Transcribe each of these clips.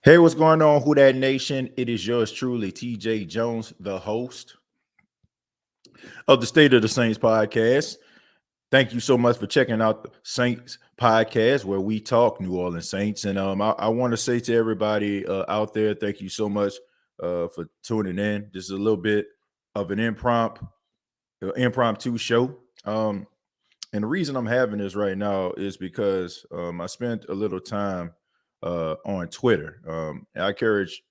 Hey, what's going on, Who Dat Nation? It is yours truly, TJ Jones, the host of the State of the Saints podcast. Thank you so much for checking out the Saints podcast where we talk New Orleans Saints. And I want to say to everybody out there, thank you so much for tuning in. This is a little bit of an impromptu show. And the reason I'm having this right now is because I spent a little time on Twitter. I encourage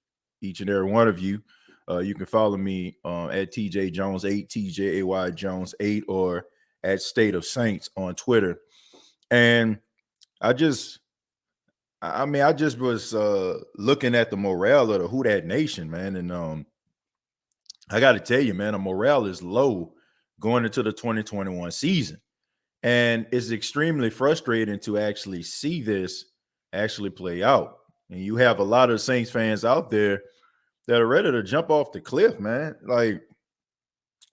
each and every one of you. You can follow me at TJ Jones 8, TJAY Jones 8, or at State of Saints on Twitter. And I just, I just was looking at the morale of the Who Dat Nation, man, and I got to tell you, man, the morale is low going into the 2021 season. And it's extremely frustrating to actually see this actually play out. And you have a lot of Saints fans out there that are ready to jump off the cliff, man. Like,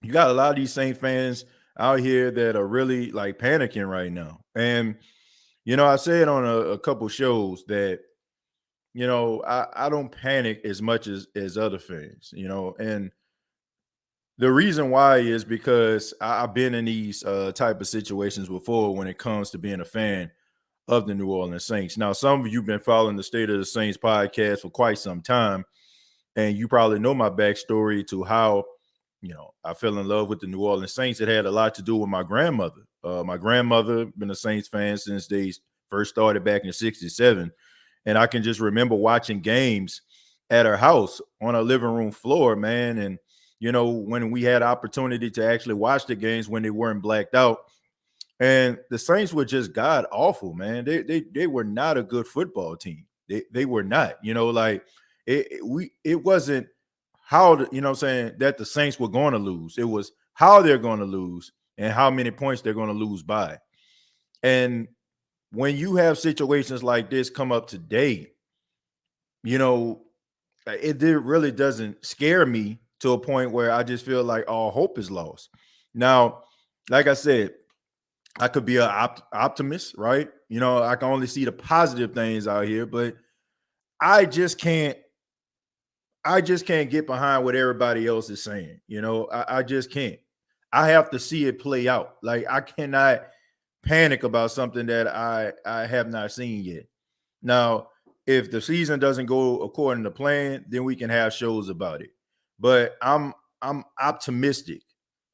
you got a lot of these Saints fans out here that are really like panicking right now. And, I said on a couple shows that, I don't panic as much as other fans, and the reason why is because I've been in these type of situations before when it comes to being a fan of the New Orleans Saints. Now, some of you have been following the State of the Saints podcast for quite some time, and you probably know my backstory to how, I fell in love with the New Orleans Saints. It had a lot to do with my grandmother. My grandmother been a Saints fan since they first started back in '67, and I can just remember watching games at her house on her living room floor, man, and when we had opportunity to actually watch the games when they weren't blacked out. And the Saints were just god awful, man. They were not a good football team. They were not, like it wasn't how what I'm saying, that the Saints were going to lose. It was how they're going to lose and how many points they're going to lose by. And when you have situations like this come up today, it really doesn't scare me to a point where I just feel like all hope is lost. Now, like I said, I could be an optimist, right? I can only see the positive things out here, but I just can't. I just can't get behind what everybody else is saying. I just can't. I have to see it play out. Like, I cannot panic about something that I have not seen yet. Now, if the season doesn't go according to plan, then we can have shows about it. But I'm optimistic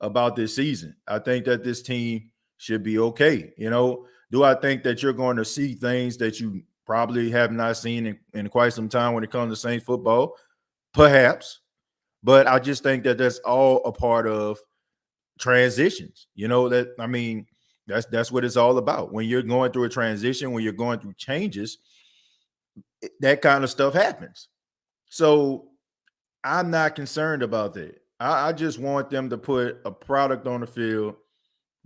about this season. I think that this team should be okay. Do I think that you're going to see things that you probably have not seen in quite some time when it comes to Saints football? Perhaps. But I just think that that's all a part of transitions. That's what it's all about. When you're going through a transition, when you're going through changes, that kind of stuff happens. So I'm not concerned about that. I just want them to put a product on the field.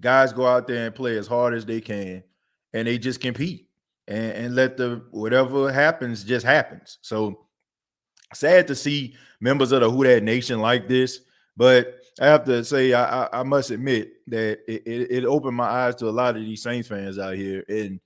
Guys go out there and play as hard as they can, and they just compete and let the whatever happens just happens. So sad to see members of the Who Dat Nation like this, but I have to say I must admit that it opened my eyes to a lot of these Saints fans out here, and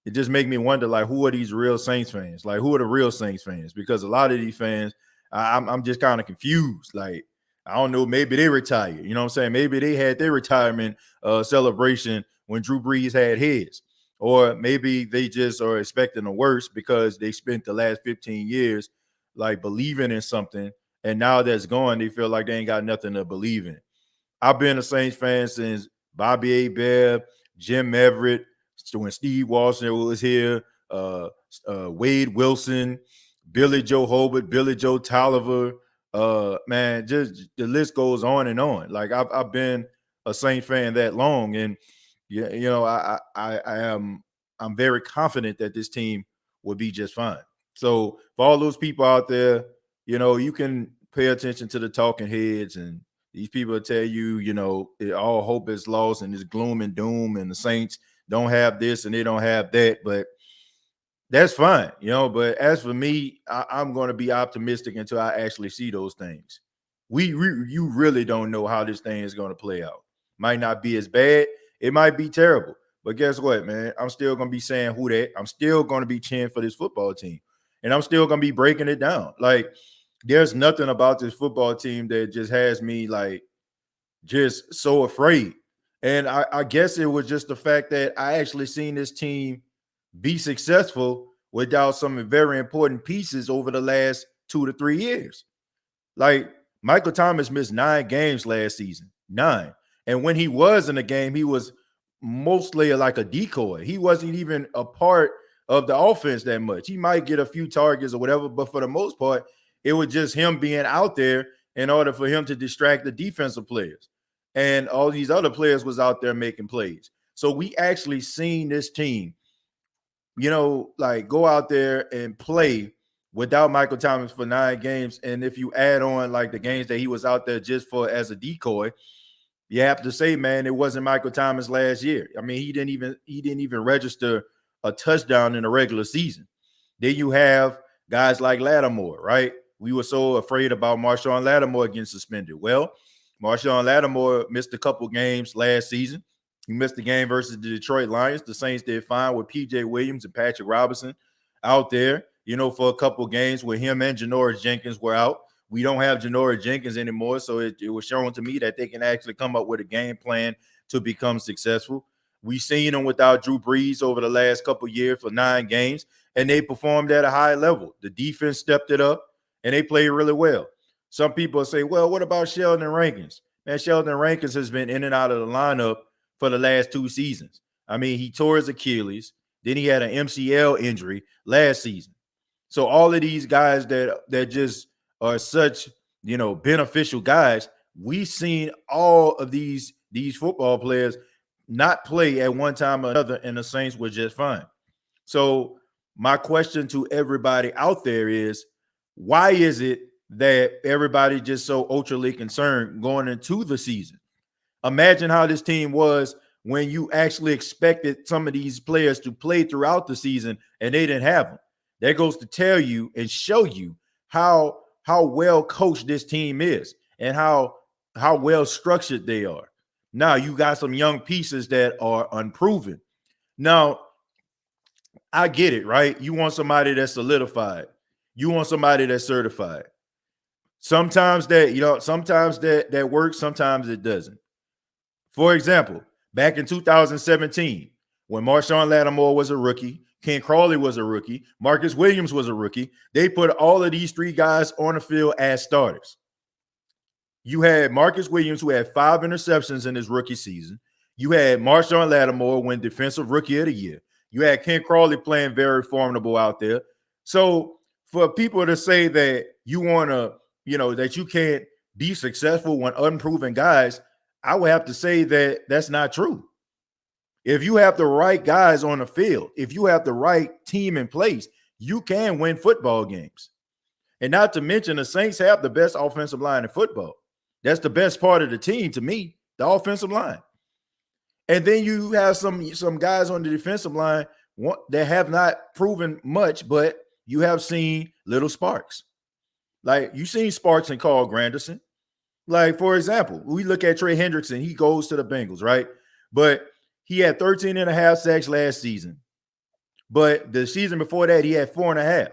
it just make me wonder, like, who are these real Saints fans? Like, who are the real Saints fans? Because a lot of these fans, I'm just kind of confused. Like, I don't know, maybe they retired. You know what I'm saying? Maybe they had their retirement celebration when Drew Brees had his. Or maybe they just are expecting the worst because they spent the last 15 years like believing in something, and now that's gone, they feel like they ain't got nothing to believe in. I've been a Saints fan since Bobby Bear, Jim Everett, when Steve Washington was here, Wade Wilson, Billy Joe Hobart, Billy Joe Tolliver. Man, just the list goes on and on. Like, I've been a Saints fan that long, and I'm very confident that this team will be just fine. So for all those people out there, you can pay attention to the talking heads, and these people will tell you, all hope is lost and it's gloom and doom, and the Saints don't have this and they don't have that. But that's fine, But as for me, I'm going to be optimistic until I actually see those things. You really don't know how this thing is going to play out. Might not be as bad. It might be terrible. But guess what, man? I'm still going to be saying who that. I'm still going to be cheering for this football team. And I'm still going to be breaking it down. Like, there's nothing about this football team that just has me like just so afraid. And I guess it was just the fact that I actually seen this team be successful without some very important pieces over the last 2 to 3 years. Like, Michael Thomas missed 9 games last season, 9. And when he was in the game, he was mostly like a decoy. He wasn't even a part of the offense that much. He might get a few targets or whatever, but for the most part, it was just him being out there in order for him to distract the defensive players. And all these other players was out there making plays. So we actually seen this team, like go out there and play without Michael Thomas for 9 games. And if you add on like the games that he was out there just for as a decoy, you have to say, man, it wasn't Michael Thomas last year. I mean, he didn't even register a touchdown in the regular season. Then you have guys like Lattimore, right? We were so afraid about Marshawn Lattimore getting suspended. Well, Marshawn Lattimore missed a couple games last season. He missed the game versus the Detroit Lions. The Saints did fine with P.J. Williams and Patrick Robinson out there, for a couple games where him and Janoris Jenkins were out. We don't have Janoris Jenkins anymore, so it was shown to me that they can actually come up with a game plan to become successful. We've seen them without Drew Brees over the last couple years for 9 games, and they performed at a high level. The defense stepped it up, and they played really well. Some people say, well, what about Sheldon Rankins? Man, Sheldon Rankins has been in and out of the lineup for the last 2 seasons. I mean, he tore his Achilles. Then he had an MCL injury last season. So all of these guys that just are such, beneficial guys, we've seen all of these football players not play at one time or another, and the Saints were just fine. So my question to everybody out there is, why is it that everybody just so ultra concerned going into the season? Imagine how this team was when you actually expected some of these players to play throughout the season and they didn't have them. That goes to tell you and show you how well coached this team is and how well structured they are. Now you got some young pieces that are unproven. Now, I get it, right? You want somebody that's solidified. You want somebody that's certified. Sometimes that works, sometimes it doesn't. For example, back in 2017, when Marshawn Lattimore was a rookie, Ken Crawley was a rookie, Marcus Williams was a rookie, they put all of these 3 guys on the field as starters. You had Marcus Williams, who had 5 interceptions in his rookie season. You had Marshawn Lattimore win Defensive Rookie of the Year. You had Ken Crawley playing very formidable out there. So for people to say that you want to, that you can't be successful when unproven guys, I would have to say that that's not true. If you have the right guys on the field, if you have the right team in place, you can win football games. And not to mention, the Saints have the best offensive line in football. That's the best part of the team to me, the offensive line. And then you have some guys on the defensive line that have not proven much, but you have seen little sparks. Like, you've seen sparks in Carl Granderson. Like, for example, we look at Trey Hendrickson. He goes to the Bengals, right? But he had 13 and a half sacks last season. But the season before that, he had 4.5.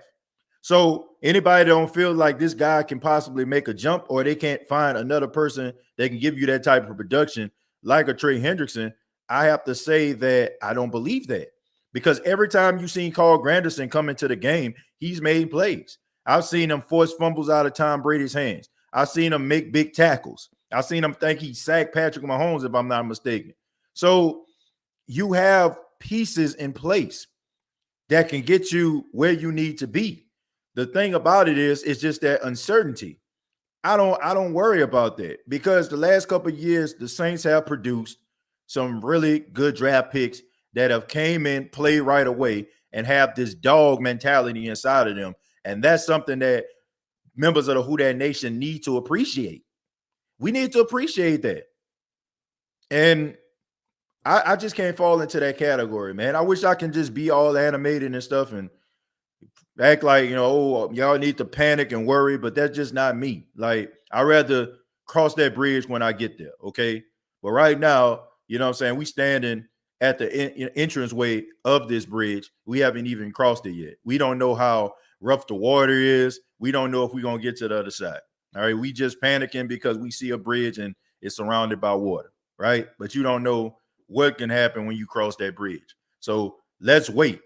So anybody that don't feel like this guy can possibly make a jump, or they can't find another person that can give you that type of production like a Trey Hendrickson, I have to say that I don't believe that. Because every time you've seen Carl Granderson come into the game, he's made plays. I've seen him force fumbles out of Tom Brady's hands. I've seen him make big tackles. I've seen him think he sacked Patrick Mahomes, if I'm not mistaken. So you have pieces in place that can get you where you need to be. The thing about it is, it's just that uncertainty. I don't worry about that, because the last couple of years, the Saints have produced some really good draft picks that have came in, played right away, and have this dog mentality inside of them. And that's something that members of the WHO DAT Nation need to appreciate. We need to appreciate that. And I just can't fall into that category, man. I wish I can just be all animated and stuff and act like, oh, y'all need to panic and worry, but that's just not me. Like, I'd rather cross that bridge when I get there, okay? But right now, you know what I'm saying, we standing at the entranceway of this bridge. We haven't even crossed it yet. We don't know how rough the water is. We don't know if we're going to get to the other side. All right. We just panicking because we see a bridge and it's surrounded by water. Right. But you don't know what can happen when you cross that bridge. So let's wait.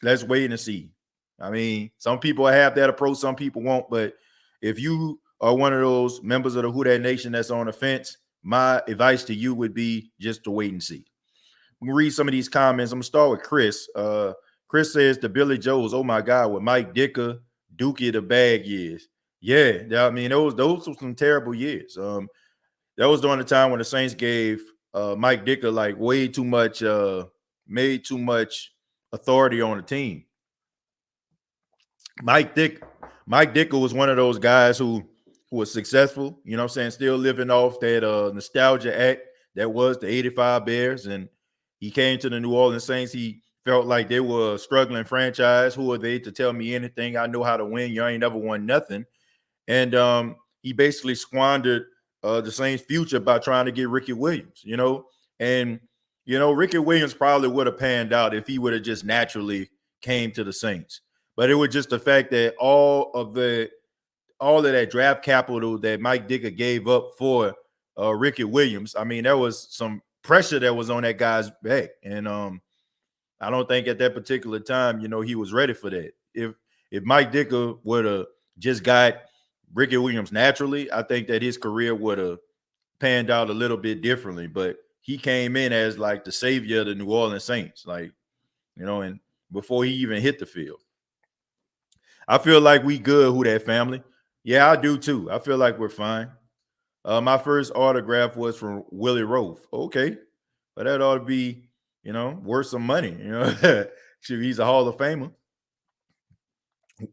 Let's wait and see. I mean, some people have that approach, some people won't. But if you are one of those members of the WHO DAT Nation that's on the fence, my advice to you would be just to wait and see. We can read some of these comments. I'm gonna start with Chris. Chris says the Billy Joes, oh my God, with Mike Ditka, Dookie the bag years. Yeah, I mean, those were some terrible years. That was during the time when the Saints gave Mike Ditka like way too much, made too much authority on the team. Mike Ditka was one of those guys who was successful, you know what I'm saying, still living off that nostalgia act that was the 85 Bears. And he came to the New Orleans Saints. He felt like they were a struggling franchise. Who are they to tell me anything? I know how to win. You ain't never won nothing. And he basically squandered the Saints' future by trying to get Ricky Williams, you know. And, you know, Ricky Williams probably would have panned out if he would have just naturally came to the Saints. But it was just the fact that all of that draft capital that Mike Ditka gave up for Ricky Williams, I mean, there was some pressure that was on that guy's back. And I don't think at that particular time, you know, he was ready for that. If Mike Ditka would have just got Ricky Williams naturally, I think that his career would have panned out a little bit differently. But he came in as like the savior of the New Orleans Saints, like, you know, and before he even hit the field. I feel like we good, who that family. Yeah, I do too. I feel like we're fine. My first autograph was from Willie Roaf. Okay. But that ought to be, you know, worth some money. You know, he's a Hall of Famer.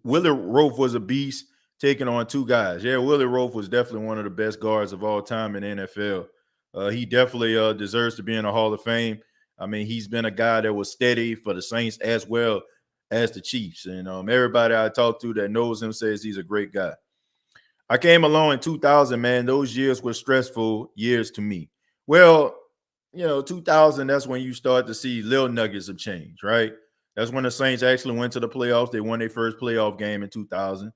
Willie Roaf was a beast taking on two guys. Yeah, Willie Roaf was definitely one of the best guards of all time in the NFL. He definitely deserves to be in the Hall of Fame. I mean, he's been a guy that was steady for the Saints as well as the Chiefs. And everybody I talk to that knows him says he's a great guy. I came along in 2000, man. Those years were stressful years to me. Well, you know, 2000, that's when you start to see little nuggets of change, right? That's when the Saints actually went to the playoffs. They won their first playoff game in 2000.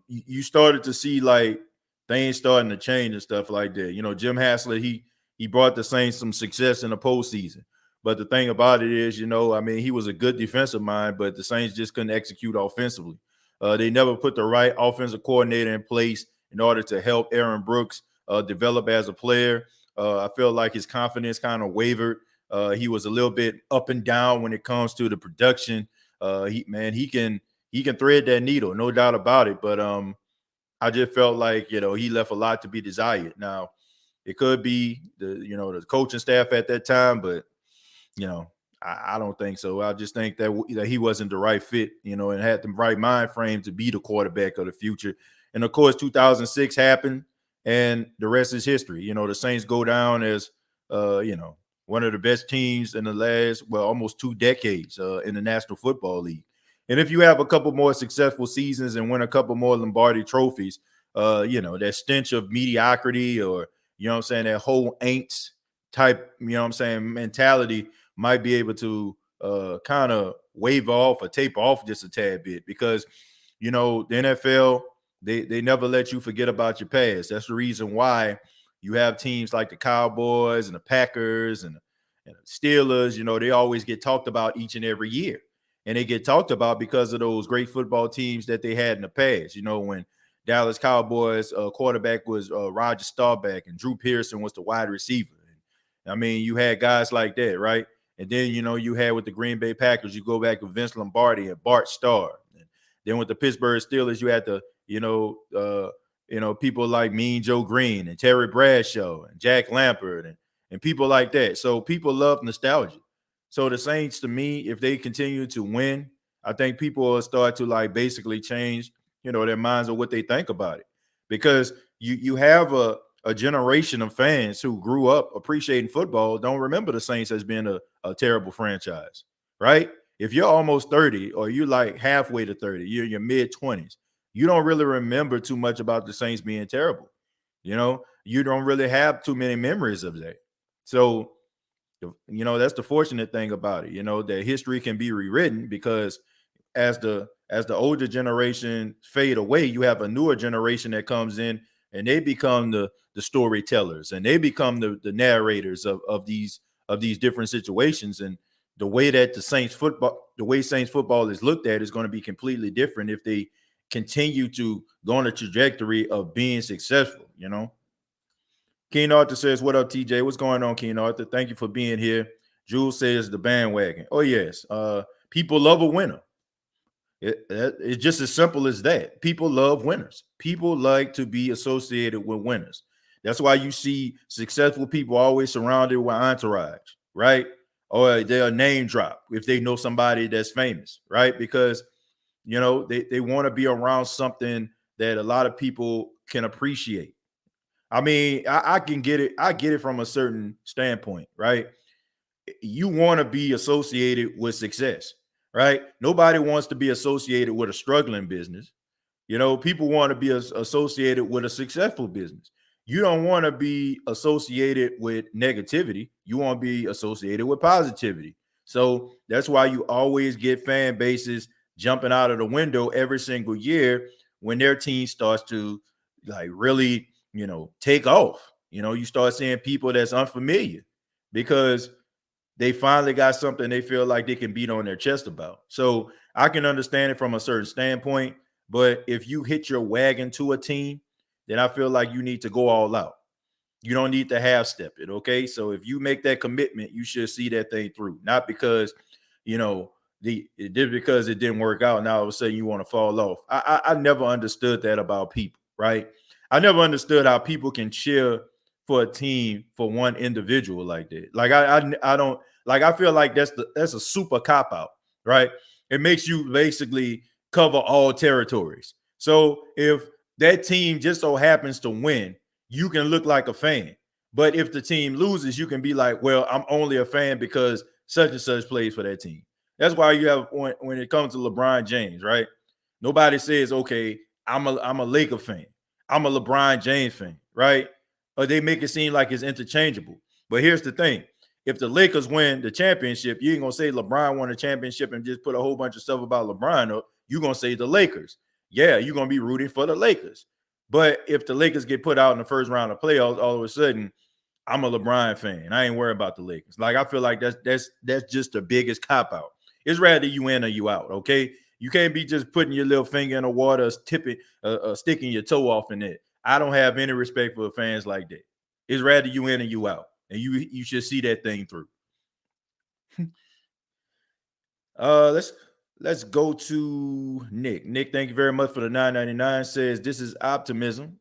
You started to see like things starting to change and stuff like that. You know, Jim Haslett, he brought the Saints some success in the postseason. But the thing about it is, you know, I mean, he was a good defensive mind, but the Saints just couldn't execute offensively. They never put the right offensive coordinator in place in order to help Aaron Brooks develop as a player. I feel like his confidence kind of wavered. He was a little bit up and down when it comes to the production. He can thread that needle, no doubt about it. But I just felt like, you know, he left a lot to be desired. Now, it could be the coaching staff at that time, but you know, I don't think so. I just think that he wasn't the right fit, you know, and had the right mind frame to be the quarterback of the future. And of course, 2006 happened, and the rest is history. You know, the Saints go down as, one of the best teams in the last, almost 2 decades in the National Football League. And if you have a couple more successful seasons and win a couple more Lombardi trophies, that stench of mediocrity or, you know what I'm saying, that whole ain't type, you know what I'm saying, mentality might be able to kind of wave off or taper off just a tad bit because, you know, the NFL, they never let you forget about your past. That's the reason why you have teams like the Cowboys and the Packers and the Steelers. You know, they always get talked about each and every year. And they get talked about because of those great football teams that they had in the past. You know, when Dallas Cowboys quarterback was Roger Staubach and Drew Pearson was the wide receiver. I mean, you had guys like that, right? And then, you know, you had with the Green Bay Packers, you go back with Vince Lombardi and Bart Starr. And then with the Pittsburgh Steelers, you had the, people like Mean Joe Green and Terry Bradshaw and Jack Lampert and people like that. So people love nostalgia. So the Saints, to me, if they continue to win, I think people will start to like basically change, you know, their minds of what they think about it. Because you have a generation of fans who grew up appreciating football don't remember the Saints as being a terrible franchise, right? If you're almost 30 or you're like halfway to 30, you're in your mid-20s, you don't really remember too much about the Saints being terrible. You know, you don't really have too many memories of that. So, you know, that's the fortunate thing about it, you know, that history can be rewritten because as the older generation fade away, you have a newer generation that comes in, and they become the storytellers, and they become the narrators of these different situations. And the way that the Saints football is looked at is going to be completely different if they continue to go on a trajectory of being successful. Keen Arthur says, "What up, TJ? What's going on, Keen Arthur? Thank you for being here." Jules says, "The bandwagon." Oh yes, people love a winner. It's just as simple as that. People love winners. People like to be associated with winners. That's why you see successful people always surrounded with entourage, right? Or they'll name drop if they know somebody that's famous, right? Because they want to be around something that a lot of people can appreciate. I mean, I can get it. I get it from a certain standpoint, right? You want to be associated with success, right? Nobody wants to be associated with a struggling business. People want to be associated with a successful business. You don't want to be associated with negativity. You want to be associated with positivity. So that's why you always get fan bases jumping out of the window every single year when their team starts to really, take off. You start seeing people that's unfamiliar because they finally got something they feel like they can beat on their chest about. So I can understand it from a certain standpoint, but if you hit your wagon to a team, then I feel like you need to go all out. You don't need to half step it. Okay. So if you make that commitment, you should see that thing through, not because, it did because it didn't work out. Now all of a sudden you want to fall off. I never understood that about people, right? I never understood how people can cheer for a team for one individual like that. Like I don't like. I feel like that's a super cop out, right? It makes you basically cover all territories. So if that team just so happens to win, you can look like a fan. But if the team loses, you can be like, well, I'm only a fan because such and such plays for that team. That's why you have when it comes to LeBron James, right? Nobody says, okay, I'm a Laker fan. I'm a LeBron James fan, right? Or they make it seem like it's interchangeable. But here's the thing. If the Lakers win the championship, you ain't going to say LeBron won the championship and just put a whole bunch of stuff about LeBron up. You're going to say the Lakers. Yeah, you're going to be rooting for the Lakers. But if the Lakers get put out in the first round of playoffs, all of a sudden, I'm a LeBron fan. I ain't worried about the Lakers. Like, I feel like that's just the biggest cop out. It's rather you in or you out, okay? You can't be just putting your little finger in the water, sticking your toe off in it. I don't have any respect for fans like that. It's rather you in or you out, and you should see that thing through. Let's go to Nick. Nick, thank you very much for the $9.99. Says this is optimism.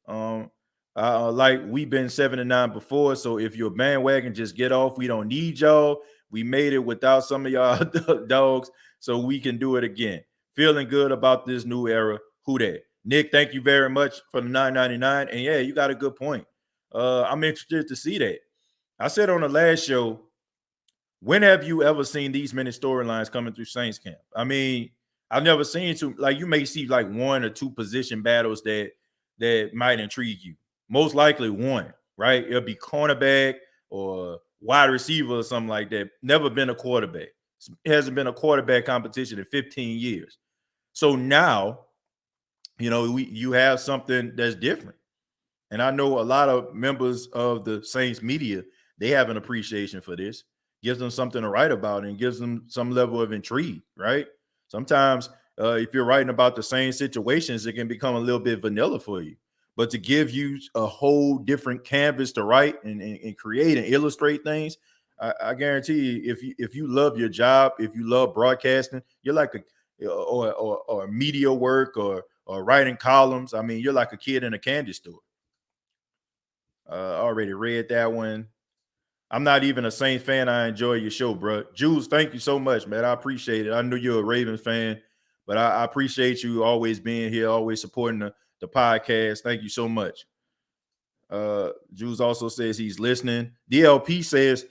Like we've been 7-9 before, so if you're a bandwagon, just get off. We don't need y'all. We made it without some of y'all dogs, so we can do it again. Feeling good about this new era. Who dat? Nick, thank you very much for the $9.99. And yeah, you got a good point. I'm interested to see that. I said on the last show, when have you ever seen these many storylines coming through Saints camp? I mean, I've never seen two. Like, you may see like one or two position battles that might intrigue you. Most likely one, right? It'll be cornerback or wide receiver or something like that. Never been a quarterback. It hasn't been a quarterback competition in 15 years. So now, you have something that's different. And I know a lot of members of the Saints media, they have an appreciation for this. Gives them something to write about and gives them some level of intrigue, right? Sometimes if you're writing about the same situations, it can become a little bit vanilla for you. But to give you a whole different canvas to write and create and illustrate things, I guarantee you, if you love your job, if you love broadcasting, you're like or media work or writing columns. I mean, you're like a kid in a candy store. Already read that one. I'm not even a Saints fan. I enjoy your show, bro. Jules, thank you so much, man. I appreciate it. I know you're a Ravens fan, but I appreciate you always being here, always supporting the podcast. Thank you so much. Jules also says he's listening. DLP says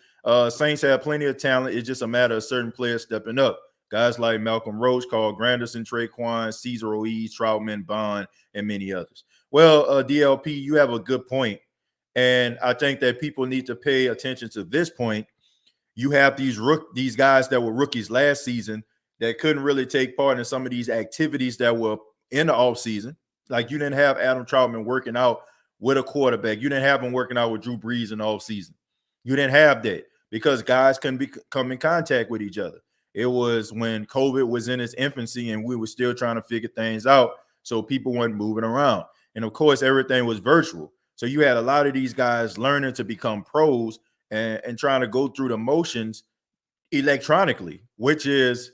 Saints have plenty of talent. It's just a matter of certain players stepping up. Guys like Malcolm Roach, Carl Granderson, Traquan, Cesar Ruiz, Troutman, Bond, and many others. Well, DLP, you have a good point. And I think that people need to pay attention to this point. You have these guys that were rookies last season that couldn't really take part in some of these activities that were in the offseason. Like you didn't have Adam Troutman working out with a quarterback. You didn't have him working out with Drew Brees in the offseason. You didn't have that because guys couldn't come in contact with each other. It was when COVID was in its infancy and we were still trying to figure things out. So people weren't moving around. And of course, everything was virtual. So you had a lot of these guys learning to become pros and trying to go through the motions electronically, which is,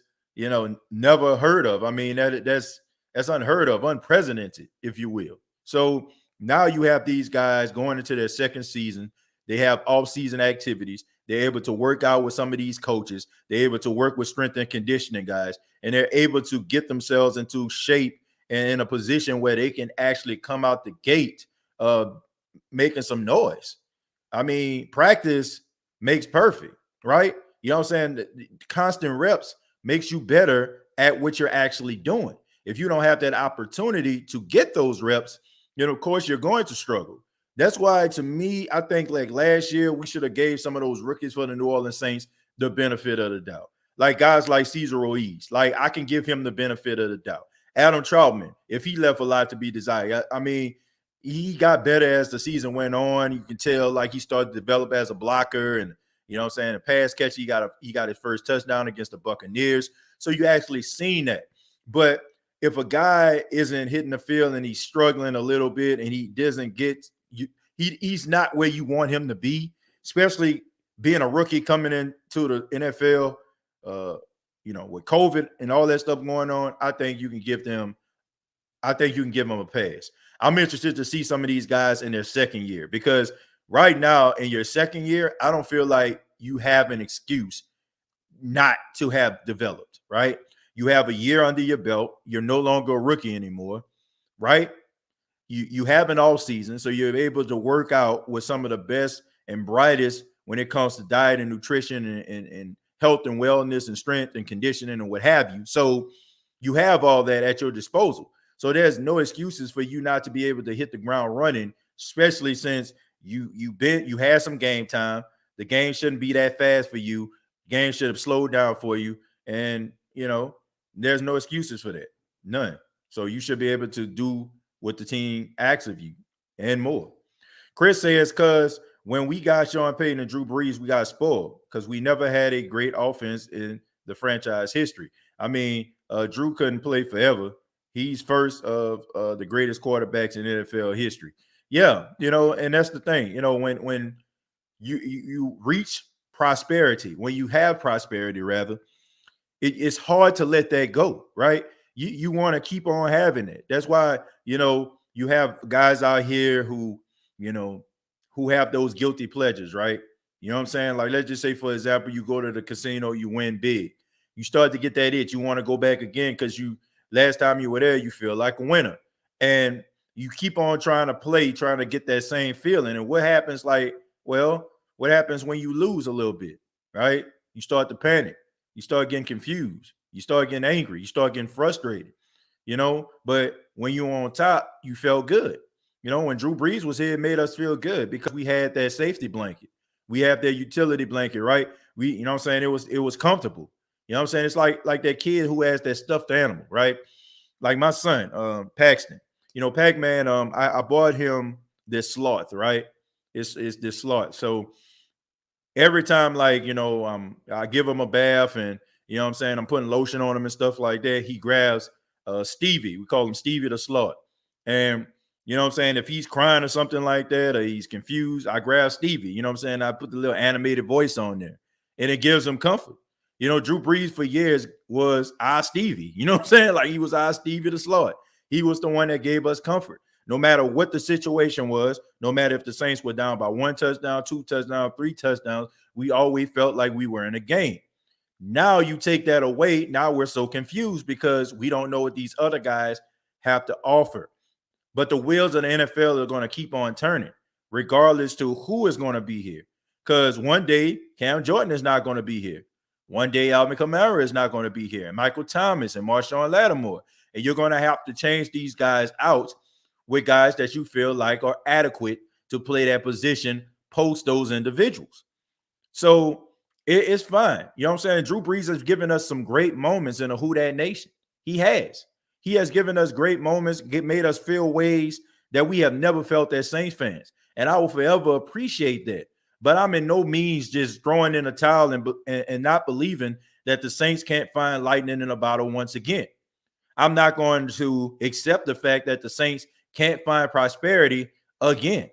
never heard of. I mean, that's unheard of, unprecedented, if you will. So now you have these guys going into their second season. They have off-season activities. They're able to work out with some of these coaches. They're able to work with strength and conditioning guys, and they're able to get themselves into shape and in a position where they can actually come out the gate making some noise. I mean, practice makes perfect, right? You know what I'm saying? The constant reps makes you better at what you're actually doing. If you don't have that opportunity to get those reps, of course, you're going to struggle. That's why, to me, I think like last year, we should have gave some of those rookies for the New Orleans Saints the benefit of the doubt. Like guys like Cesar Ruiz, like I can give him the benefit of the doubt. Adam Troutman, if he left a lot to be desired, I mean, he got better as the season went on. You can tell like he started to develop as a blocker, and a pass catch. He got his first touchdown against the Buccaneers. So you actually seen that. But if a guy isn't hitting the field and he's struggling a little bit and he doesn't get you, he's not where you want him to be, especially being a rookie coming into the NFL, with COVID and all that stuff going on. I think you can give them a pass. I'm interested to see some of these guys in their second year, because right now in your second year, I don't feel like you have an excuse not to have developed, right? You have a year under your belt. You're no longer a rookie anymore, right? You have an off season, so you're able to work out with some of the best and brightest when it comes to diet and nutrition and health and wellness and strength and conditioning and what have you. So you have all that at your disposal. So there's no excuses for you not to be able to hit the ground running, especially since you had some game time. The game shouldn't be that fast for you. Game should have slowed down for you. And, there's no excuses for that. None. So you should be able to do what the team asks of you and more. Chris says, because when we got Sean Payton and Drew Brees, we got spoiled because we never had a great offense in the franchise history. I mean, Drew couldn't play forever. He's first of the greatest quarterbacks in NFL history. Yeah, and that's the thing. When you reach prosperity, when you have prosperity, rather, it's hard to let that go, right? You want to keep on having it. That's why, you have guys out here who have those guilty pleasures, right? You know what I'm saying? Like, let's just say, for example, you go to the casino, you win big. You start to get that itch. You want to go back again because last time you were there, you feel like a winner. And you keep on trying to play, trying to get that same feeling. And what happens, what happens when you lose a little bit, right? You start to panic. You start getting confused. You start getting angry. You start getting frustrated, But when you're on top, you felt good. When Drew Brees was here, it made us feel good because we had that safety blanket. We have that utility blanket, right? What I'm saying? It was comfortable. You know what I'm saying? It's like that kid who has that stuffed animal, right? Like my son, Paxton. Pac-Man, I bought him this sloth, right? It's this sloth. So every time, I give him a bath and, what I'm saying, I'm putting lotion on him and stuff like that, he grabs Stevie. We call him Stevie the sloth. And, what I'm saying, if he's crying or something like that, or he's confused, I grab Stevie. What I'm saying? I put the little animated voice on there and it gives him comfort. Drew Brees for years was our Stevie. You know what I'm saying? Like, he was our Stevie the sloth. He was the one that gave us comfort. No matter what the situation was, no matter if the Saints were down by 1 touchdown, 2 touchdowns, 3 touchdowns, we always felt like we were in a game. Now you take that away. Now we're so confused because we don't know what these other guys have to offer. But the wheels of the NFL are going to keep on turning, regardless to who is going to be here. Because one day, Cam Jordan is not going to be here. One day, Alvin Kamara is not going to be here. And Michael Thomas and Marshawn Lattimore. And you're going to have to change these guys out with guys that you feel like are adequate to play that position post those individuals. So It's fine. You know what I'm saying? Drew Brees has given us some great moments in a Who Dat Nation. He has. He has given us great moments, made us feel ways that we have never felt as Saints fans. And I will forever appreciate that. But I'm in no means just throwing in a towel and not believing that the Saints can't find lightning in a bottle once again. I'm not going to accept the fact that the Saints can't find prosperity again.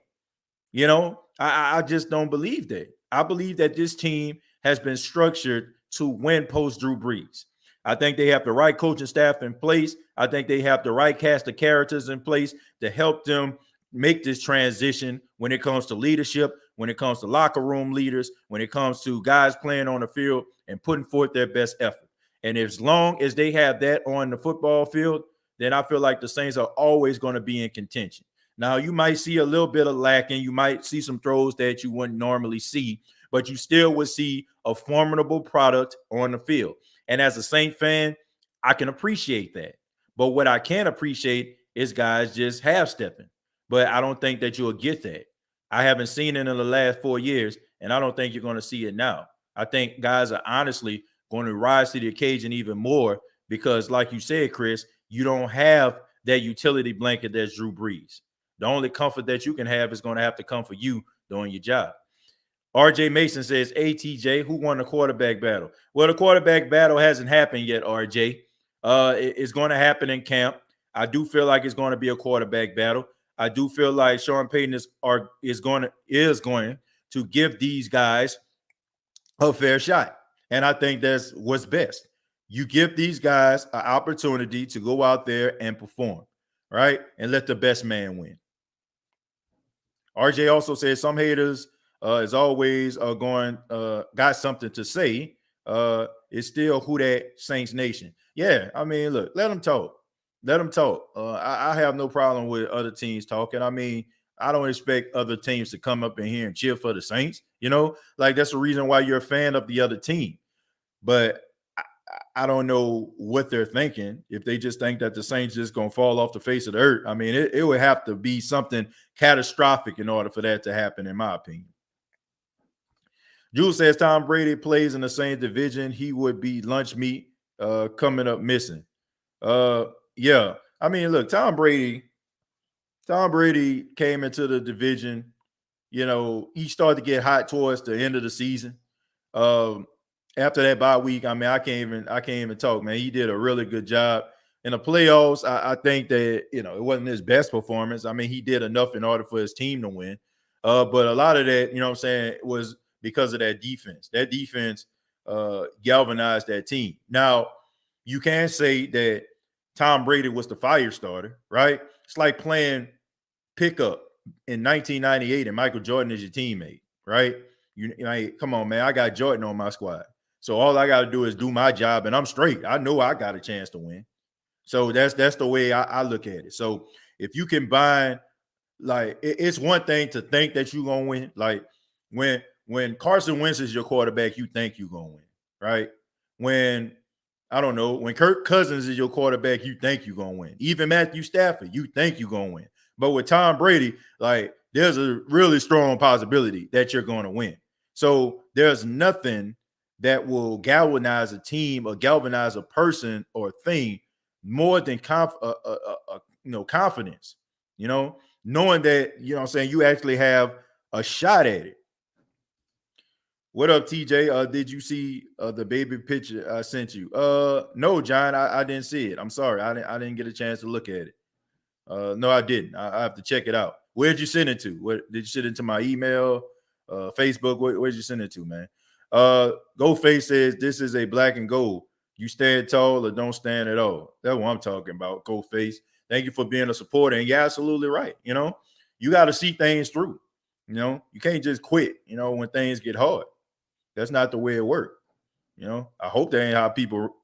You know, I just don't believe that. I believe that this team has been structured to win post Drew Brees. I think they have the right coaching staff in place. I think they have the right cast of characters in place to help them make this transition when it comes to leadership, when it comes to locker room leaders, when it comes to guys playing on the field and putting forth their best effort. And as long as they have that on the football field, then I feel like the Saints are always going to be in contention. Now, you might see a little bit of lacking. You might see some throws that you wouldn't normally see, but you still would see a formidable product on the field. And as a Saint fan, I can appreciate that. But what I can't appreciate is guys just half-stepping. But I don't think that you'll get that. I haven't seen it in the last 4 years, and I don't think you're going to see it now. I think guys are honestly going to rise to the occasion even more because, like you said, Chris, you don't have that utility blanket that's Drew Brees. The only comfort that you can have is going to have to come for you doing your job. RJ Mason says, ATJ, who won the quarterback battle? Well, the quarterback battle hasn't happened yet, RJ. It's going to happen in camp. I do feel like it's going to be a quarterback battle. I do feel like Sean Payton is going to give these guys a fair shot. And I think that's what's best. You give these guys an opportunity to go out there and perform, right? And let the best man win. RJ also says some haters, as always, are got something to say. It's still Who Dat Saints Nation. Yeah, I mean, look, let them talk. Let them talk. I have no problem with other teams talking. I mean, I don't expect other teams to come up in here and cheer for the Saints. You know, like that's the reason why you're a fan of the other team. But I don't know what they're thinking. If they just think that the Saints just gonna fall off the face of the earth, I mean, it would have to be something catastrophic in order for that to happen, in my opinion. Jules says Tom Brady plays in the same division. He would be lunch meat coming up missing. Yeah. I mean, look, Tom Brady came into the division. You know, he started to get hot towards the end of the season. After that bye week, I mean, I can't even talk, man. He did a really good job. In the playoffs, I think that, you know, it wasn't his best performance. I mean, he did enough in order for his team to win. But a lot of that, you know what I'm saying, was because of that defense. That defense galvanized that team. Now, you can say that Tom Brady was the fire starter, right? It's like playing pickup in 1998 and Michael Jordan is your teammate, right? Come on, man. I got Jordan on my squad. So all I got to do is do my job and I'm straight. I know I got a chance to win. So that's the way I look at it. So if you combine, like, it's one thing to think that you're going to win. Like when Carson Wentz is your quarterback, you think you're going to win, right? When Kirk Cousins is your quarterback, you think you're going to win. Even Matthew Stafford, you think you're going to win. But with Tom Brady, like, there's a really strong possibility that you're going to win. So there's nothing that will galvanize a team or galvanize a person or thing more than confidence, you know, knowing that, you know what I'm saying, you actually have a shot at it. What up, TJ? Did you see the baby picture I sent you? No, John, I didn't see it. I'm sorry. I didn't get a chance to look at it. No, I didn't. I have to check it out. Where'd you send it to? What did you send it to my email? Facebook? Where'd you send it to, man? Goldface says this is a black and gold. You stand tall or don't stand at all. That's what I'm talking about, Goldface. Thank you for being a supporter. And you're absolutely right. You know, you got to see things through. You know, you can't just quit, you know, when things get hard. That's not the way it works. You know, I hope that ain't how people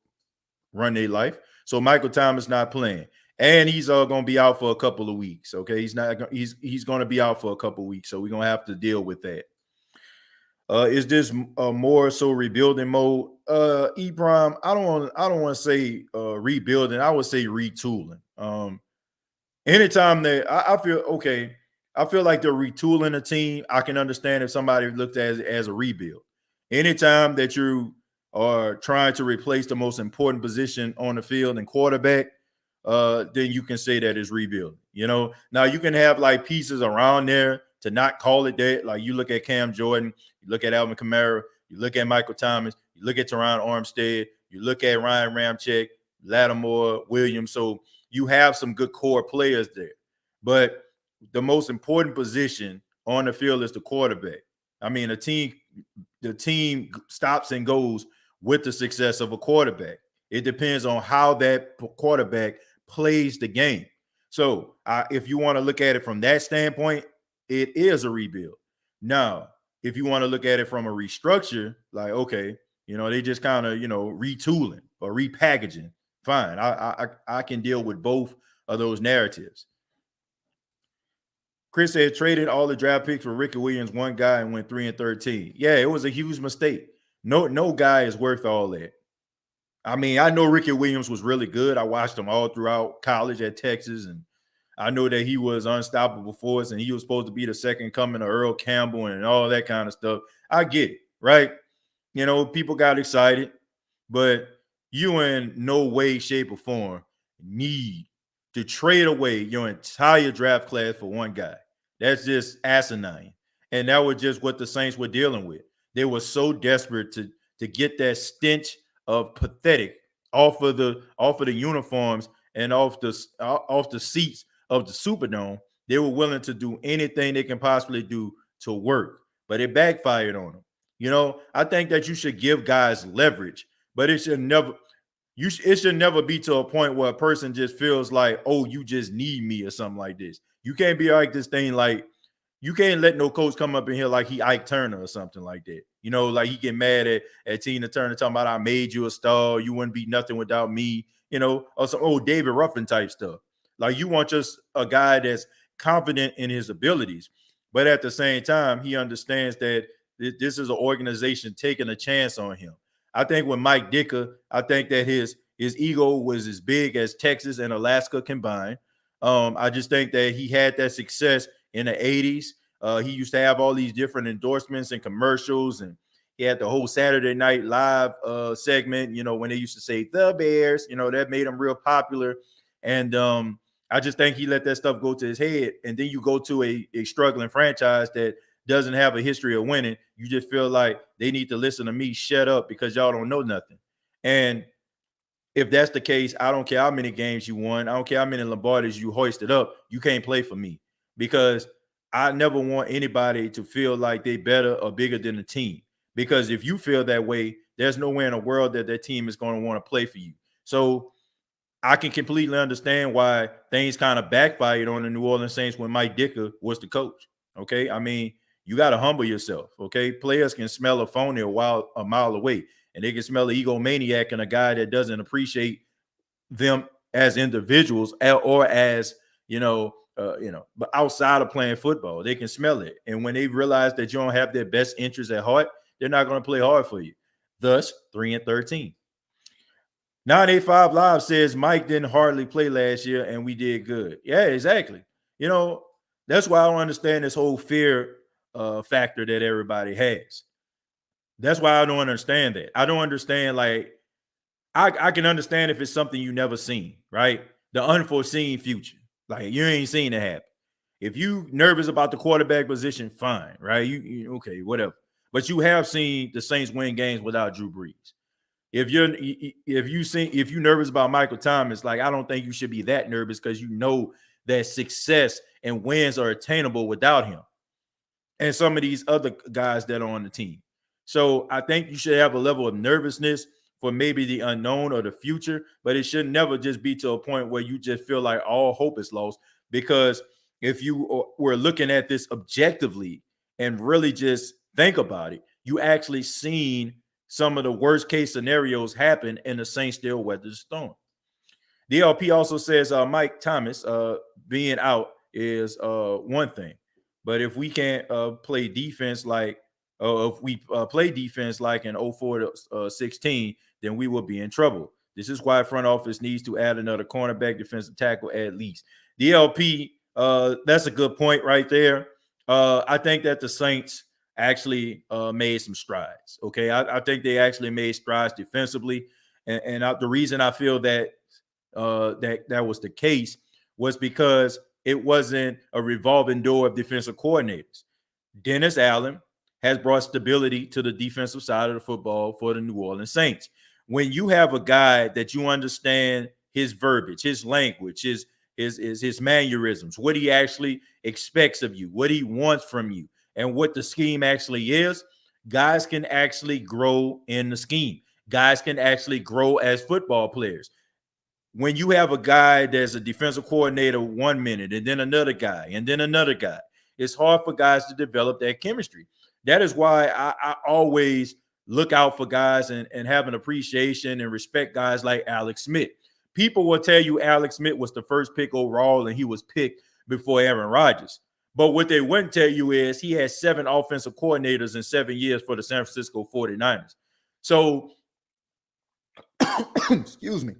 run their life. So Michael Thomas not playing. And he's going to be out for a couple of weeks. Okay, he's going to be out for a couple of weeks, so we're going to have to deal with that. Is this more so rebuilding mode? E-Prime, I don't want to say rebuilding. I would say retooling. Anytime that I feel like they're retooling a team, I can understand if somebody looked at it as a rebuild. Anytime that you are trying to replace the most important position on the field and quarterback, then you can say that it's rebuilding. Now you can have like pieces around there to not call it that. Like you look at Cam Jordan, you look at Alvin Kamara, you look at Michael Thomas, you look at Teron Armstead, you look at Ryan Ramczyk, Lattimore, Williams. So you have some good core players there. But the most important position on the field is the quarterback. I mean, the team stops and goes with the success of a quarterback. It depends on how that quarterback plays the game. So if you want to look at it from that standpoint, it is a rebuild. Now, if you want to look at it from a restructure, like, okay, they just kind of, retooling or repackaging. Fine. I can deal with both of those narratives. Chris said traded all the draft picks for Ricky Williams, one guy, and went 3-13. Yeah, it was a huge mistake. No guy is worth all that. I mean, I know Ricky Williams was really good. I watched him all throughout college at Texas, and I know that he was unstoppable for us, and he was supposed to be the second coming of Earl Campbell and all that kind of stuff. I get it, right? People got excited, but you in no way, shape, or form need to trade away your entire draft class for one guy. That's just asinine. And that was just what the Saints were dealing with. They were so desperate to get that stench of pathetic off of the uniforms and off the seats of the Superdome. They were willing to do anything they can possibly do to work, but it backfired on them. I think that you should give guys leverage, but it should never be to a point where a person just feels like, oh, you just need me or something like this. You can't be like this thing like, you can't let no coach come up in here like he Ike Turner or something like that. Like he get mad at Tina Turner talking about I made you a star, you wouldn't be nothing without me, or some old David Ruffin type stuff. Like you want just a guy that's confident in his abilities, but at the same time, he understands that this is an organization taking a chance on him. I think with Mike Ditka, I think that his ego was as big as Texas and Alaska combined. I just think that he had that success in the 80s. He used to have all these different endorsements and commercials, and he had the whole Saturday Night Live segment, when they used to say the Bears, that made him real popular. And I just think he let that stuff go to his head. And then you go to a struggling franchise that doesn't have a history of winning. You just feel like they need to listen to me, shut up, because y'all don't know nothing. And if that's the case, I don't care how many games you won. I don't care how many Lombardis you hoisted up. You can't play for me, because I never want anybody to feel like they better or bigger than the team. Because if you feel that way, there's nowhere in the world that team is going to want to play for you. So I can completely understand why things kind of backfired on the New Orleans Saints when Mike Ditka was the coach. Okay. I mean, you got to humble yourself. Okay. Players can smell a phony a mile away, and they can smell an egomaniac and a guy that doesn't appreciate them as individuals or as, but outside of playing football, they can smell it. And when they realize that you don't have their best interests at heart, they're not going to play hard for you. Thus, 3-13. 985 Live says Mike didn't hardly play last year and we did good. Yeah, exactly. That's why I don't understand this whole fear factor that everybody has. That's why I don't understand that. I don't understand, like, I can understand if it's something you never seen, right? The unforeseen future. Like, you ain't seen it happen. If you nervous about the quarterback position, fine, right? You okay, whatever. But you have seen the Saints win games without Drew Brees. If you nervous about Michael Thomas, like, I don't think you should be that nervous, because you know that success and wins are attainable without him and some of these other guys that are on the team. So I think you should have a level of nervousness for maybe the unknown or the future, but it should never just be to a point where you just feel like all hope is lost. Because if you were looking at this objectively and really just think about it, you actually seen some of the worst case scenarios happen, and the Saints still weathered the storm. DLP also says Mike Thomas being out is one thing, but if we can't play defense like if we play defense like in 04-16, then we will be in trouble. This is why front office needs to add another cornerback, defensive tackle at least. DLP, that's a good point right there. I think that the Saints actually made some strides. Okay, I think they actually made strides defensively, and the reason I feel that that was the case was because it wasn't a revolving door of defensive coordinators. Dennis Allen has brought stability to the defensive side of the football for the New Orleans Saints. When you have a guy that you understand his verbiage, his language, his mannerisms, what he actually expects of you, what he wants from you, and what the scheme actually is, guys can actually grow in the scheme. Guys can actually grow as football players. When you have a guy that's a defensive coordinator 1 minute and then another guy and then another guy, it's hard for guys to develop that chemistry. That is why I always look out for guys and have an appreciation and respect guys like Alex Smith. People will tell you Alex Smith was the first pick overall and he was picked before Aaron Rodgers. But what they wouldn't tell you is he had 7 offensive coordinators in 7 years for the San Francisco 49ers. So, excuse me.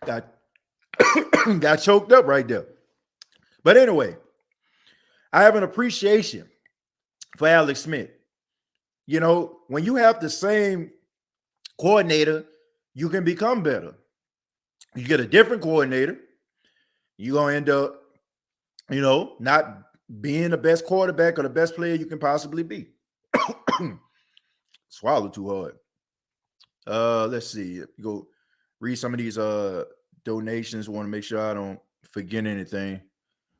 Got choked up right there. But anyway, I have an appreciation for Alex Smith. You know, when you have the same coordinator, you can become better. You get a different coordinator, you're going to end up, you know, not being the best quarterback or the best player you can possibly be. Swallow too hard. Let's see. Go read some of these donations. Want to make sure I don't forget anything.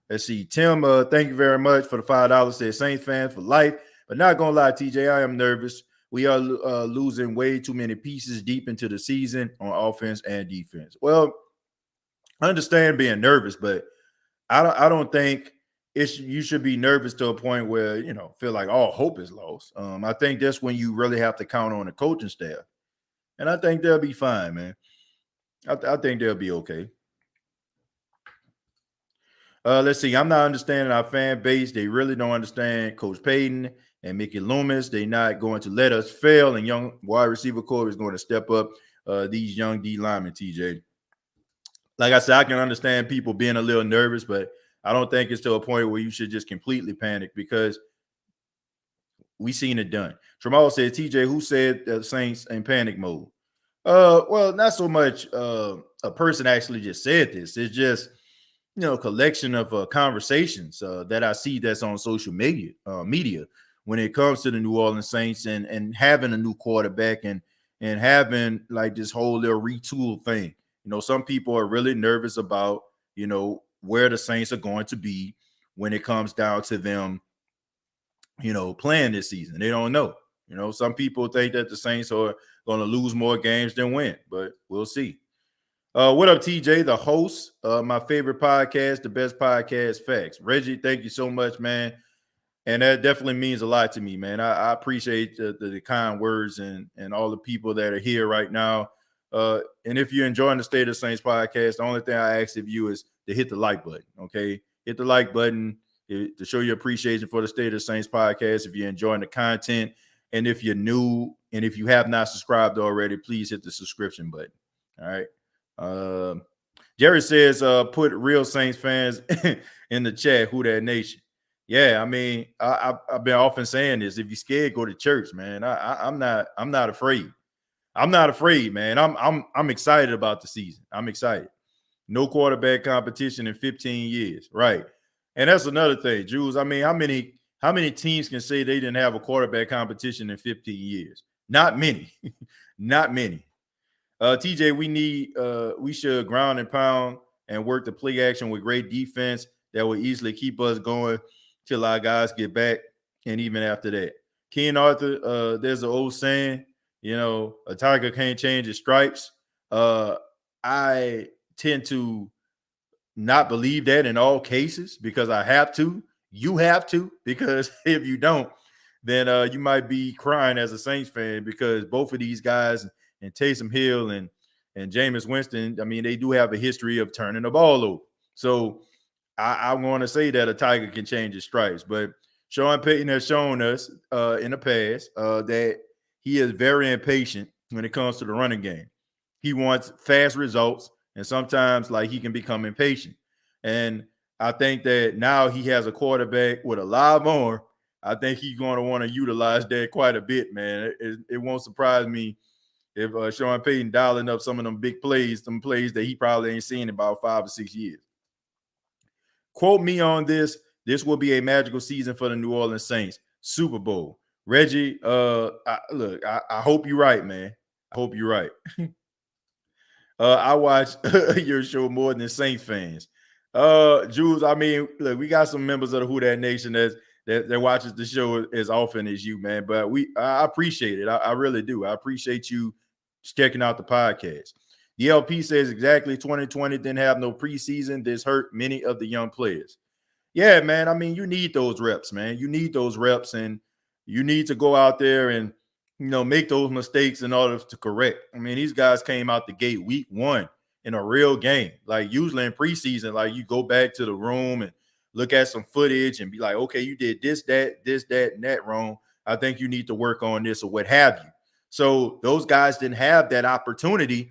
Let's see. Tim, thank you very much for the $5. Says Saints fan for life. But not gonna lie, TJ, I am nervous. We are losing way too many pieces deep into the season on offense and defense. Well, I understand being nervous, but I don't think you should be nervous to a point where, you know, feel like all hope is lost. I think that's when you really have to count on the coaching staff. And I think they'll be fine, man. I think they'll be okay. Let's see. I'm not understanding our fan base. They really don't understand Coach Payton and Mickey Loomis. They're not going to let us fail, and young wide receiver core is going to step up these young D linemen, TJ. Like I said, I can understand people being a little nervous, but I don't think it's to a point where you should just completely panic because we seen it done. Tramal said, TJ, who said the Saints in panic mode? Well, not so much a person actually just said this. It's just, you know, a collection of conversations that I see that's on social media when it comes to the New Orleans Saints and having a new quarterback and having like this whole little retool thing. You know, some people are really nervous about, you know, where the Saints are going to be when it comes down to them, you know, playing this season. They don't know. You know, some people think that the Saints are going to lose more games than win, but we'll see. What up, TJ, the host of my favorite podcast, the best podcast, Facts. Reggie, thank you so much, man. And that definitely means a lot to me, man. I appreciate the kind words and all the people that are here right now. And if you're enjoying the State of Saints podcast, the only thing I ask of you is to hit the like button, okay? Hit the like button to show your appreciation for the State of Saints podcast. If you're enjoying the content, and if you're new, and if you have not subscribed already, please hit the subscription button, all right? Jerry says, put real Saints fans in the chat, Who Dat Nation. Yeah, I mean, I've been often saying this. If you're scared, go to church, man. I'm not afraid. I'm not afraid, man. I'm excited about the season. I'm excited. No quarterback competition in 15 years, right? And that's another thing, Jules. I mean, how many teams can say they didn't have a quarterback competition in 15 years? Not many, not many. TJ, we should ground and pound and work the play action with great defense that will easily keep us going till our guys get back, and even after that. Ken Arthur, there's an old saying, you know, a tiger can't change his stripes. I tend to not believe that in all cases because I have to. You have to, because if you don't, then you might be crying as a Saints fan because both of these guys and Taysom Hill and Jameis Winston, I mean, they do have a history of turning the ball over. So I'm going to say that a tiger can change his stripes, but Sean Payton has shown us in the past that he is very impatient when it comes to the running game. He wants fast results, and sometimes like he can become impatient. And I think that now he has a quarterback with a live arm. I think he's going to want to utilize that quite a bit, man. It won't surprise me if Sean Payton dialing up some of them big plays, some plays that he probably ain't seen in about 5 or 6 years. Quote me on this. This will be a magical season for the New Orleans Saints. Super Bowl. Reggie, I hope you're right, man. I hope you're right. I watch your show more than Saints fans. Jules, I mean, look, we got some members of the WHO DAT Nation that watches the show as often as you, man. But I appreciate it. I really do. I appreciate you checking out the podcast. The LP says exactly 2020 didn't have no preseason. This hurt many of the young players. Yeah, man. I mean, you need those reps, man. You need those reps, and you need to go out there and make those mistakes in order to correct. I mean, these guys came out the gate week 1 in a real game. Like usually in preseason, like you go back to the room and look at some footage and be like, okay, you did this, that, and that wrong. I think you need to work on this or what have you. So those guys didn't have that opportunity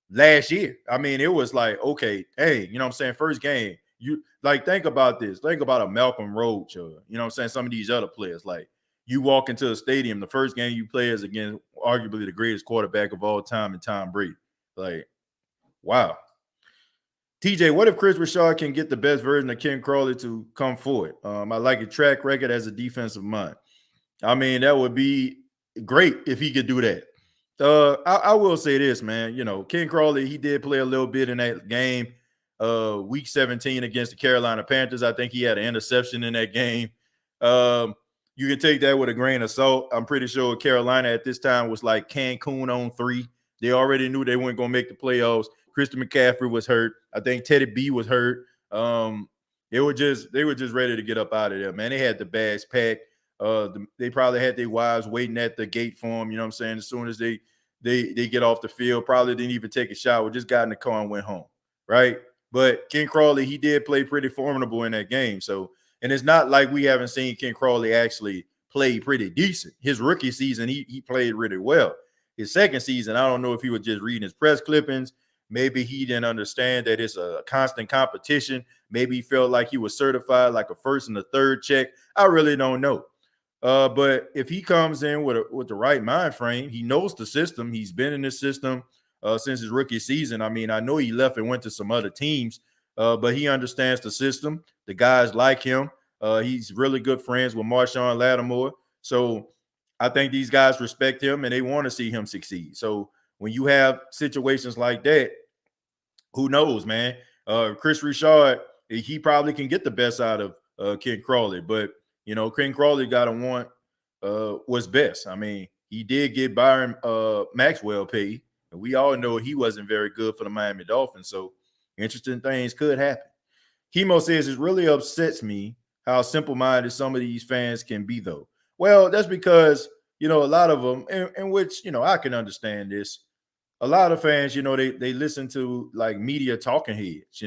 last year. I mean, it was like, okay, hey, you know what I'm saying? First game, you like think about this. Think about a Malcolm Roach, you know what I'm saying? Some of these other players, like you walk into a stadium, the first game you play is against arguably the greatest quarterback of all time in Tom Brady. Like, wow. TJ, what if Chris Richard can get the best version of Ken Crawley to come forward? I like a track record as a defensive mind. I mean, that would be great if he could do that. I will say this, man. Ken Crawley, he did play a little bit in that game, week 17 against the Carolina Panthers. I think he had an interception in that game. You can take that with a grain of salt. I'm pretty sure Carolina at this time was like Cancun on 3. They already knew they weren't going to make the playoffs. Christian McCaffrey was hurt. I think Teddy B was hurt. They were just ready to get up out of there, man. They had the bags packed. They probably had their wives waiting at the gate for them. You know what I'm saying? As soon as they get off the field, probably didn't even take a shower, just got in the car and went home, right? But Ken Crawley, he did play pretty formidable in that game. So, and it's not like we haven't seen Ken Crawley actually play pretty decent. His rookie season, he played really well. His second season, I don't know if he was just reading his press clippings. Maybe he didn't understand that it's a constant competition. Maybe he felt like he was certified like a first and a third check. I really don't know. But if he comes in with the right mind frame, he knows the system. He's been in this system since his rookie season. I mean, I know he left and went to some other teams, but he understands the system. The guys like him. He's really good friends with Marshawn Lattimore. So I think these guys respect him and they want to see him succeed. So when you have situations like that, who knows, man? Chris Richard, he probably can get the best out of Ken Crawley, but Ken Crawley got to want what's best. I mean, he did get Byron Maxwell paid, and we all know he wasn't very good for the Miami Dolphins. So interesting things could happen. Chemo says it really upsets me how simple-minded some of these fans can be, though. Well, that's because a lot of them, in which I can understand this. A lot of fans, they listen to like media talking heads,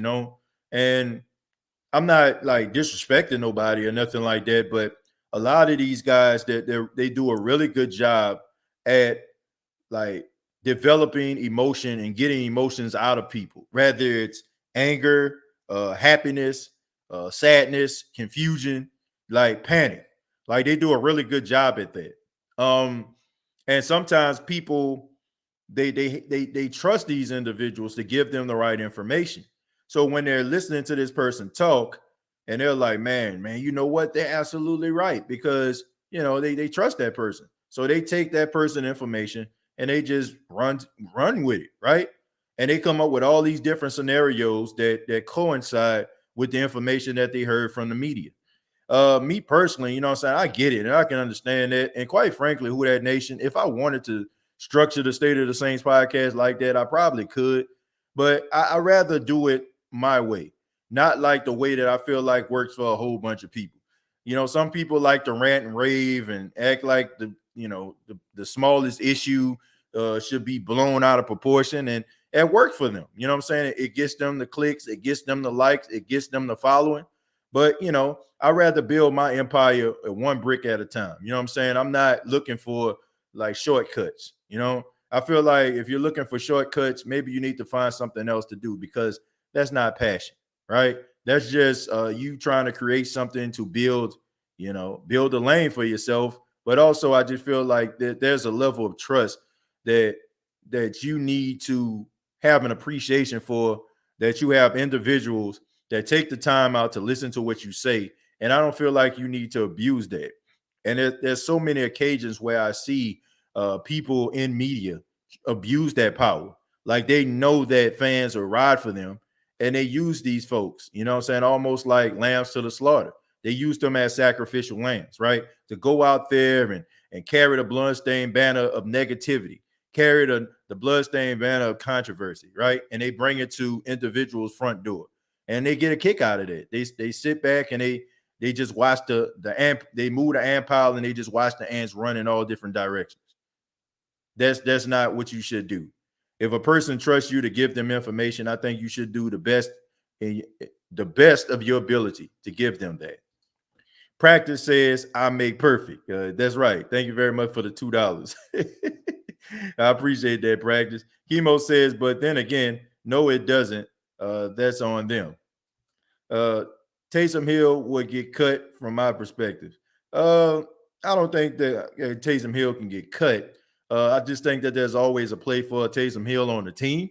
and I'm not like disrespecting nobody or nothing like that, but a lot of these guys they do a really good job at like developing emotion and getting emotions out of people, whether it's anger, happiness, sadness, confusion, like panic. Like they do a really good job at that. And sometimes people they trust these individuals to give them the right information. So when they're listening to this person talk and they're like, man, you know what? They're absolutely right because, they trust that person. So they take that person information and they just run with it, right? And they come up with all these different scenarios that coincide with the information that they heard from the media. Me personally, I'm saying, I get it and I can understand that. And quite frankly, WHO DAT Nation, if I wanted to structure the State of the Saints podcast like that, I probably could, but I'd rather do it my way, not like the way that I feel like works for a whole bunch of people. Some people like to rant and rave and act like the smallest issue should be blown out of proportion, and it worked for them. You know what I'm saying? It gets them the clicks, it gets them the likes, it gets them the following. But I'd rather build my empire one brick at a time. You know what I'm saying? I'm not looking for like shortcuts. I feel like if you're looking for shortcuts, maybe you need to find something else to do because that's not passion, right? that's just you trying to create something to build, build a lane for yourself. But also, I just feel like there's a level of trust that you need to have an appreciation for, that you have individuals that take the time out to listen to what you say. And I don't feel like you need to abuse that. And there's so many occasions where I see people in media abuse that power. Like they know that fans will ride for them, and they use these folks, you know what I'm saying, almost like lambs to the slaughter. They use them as sacrificial lambs, right? To go out there and carry the bloodstained banner of negativity, carry the bloodstained banner of controversy, right? And they bring it to individuals' front door. And they get a kick out of it. They sit back and they just watch the ant, they move the ant pile and they just watch the ants run in all different directions. That's not what you should do. If a person trusts you to give them information, I think you should do the best of your ability to give them that. Practice says I make perfect. That's right. Thank you very much for the $2. I appreciate that, Practice. Chemo says, but then again, no, it doesn't. That's on them. Taysom Hill would get cut from my perspective. I don't think that Taysom Hill can get cut. I just think that there's always a play for Taysom Hill on the team.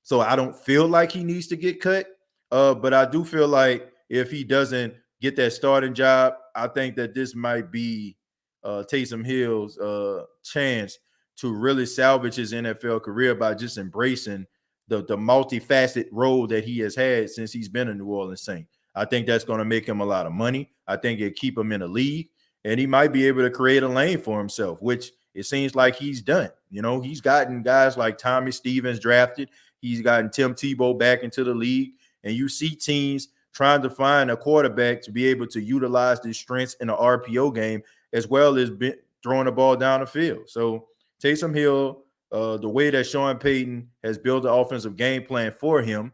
So I don't feel like he needs to get cut. But I do feel like if he doesn't get that starting job, I think that this might be Taysom Hill's chance to really salvage his NFL career by just embracing the multifaceted role that he has had since he's been a New Orleans Saint. I think that's going to make him a lot of money. I think it'll keep him in the league, and he might be able to create a lane for himself, which it seems like he's done. He's gotten guys like Tommy Stevens drafted. He's gotten Tim Tebow back into the league, and you see teams trying to find a quarterback to be able to utilize his strengths in the RPO game as well as throwing the ball down the field. So Taysom Hill, the way that Sean Payton has built the offensive game plan for him,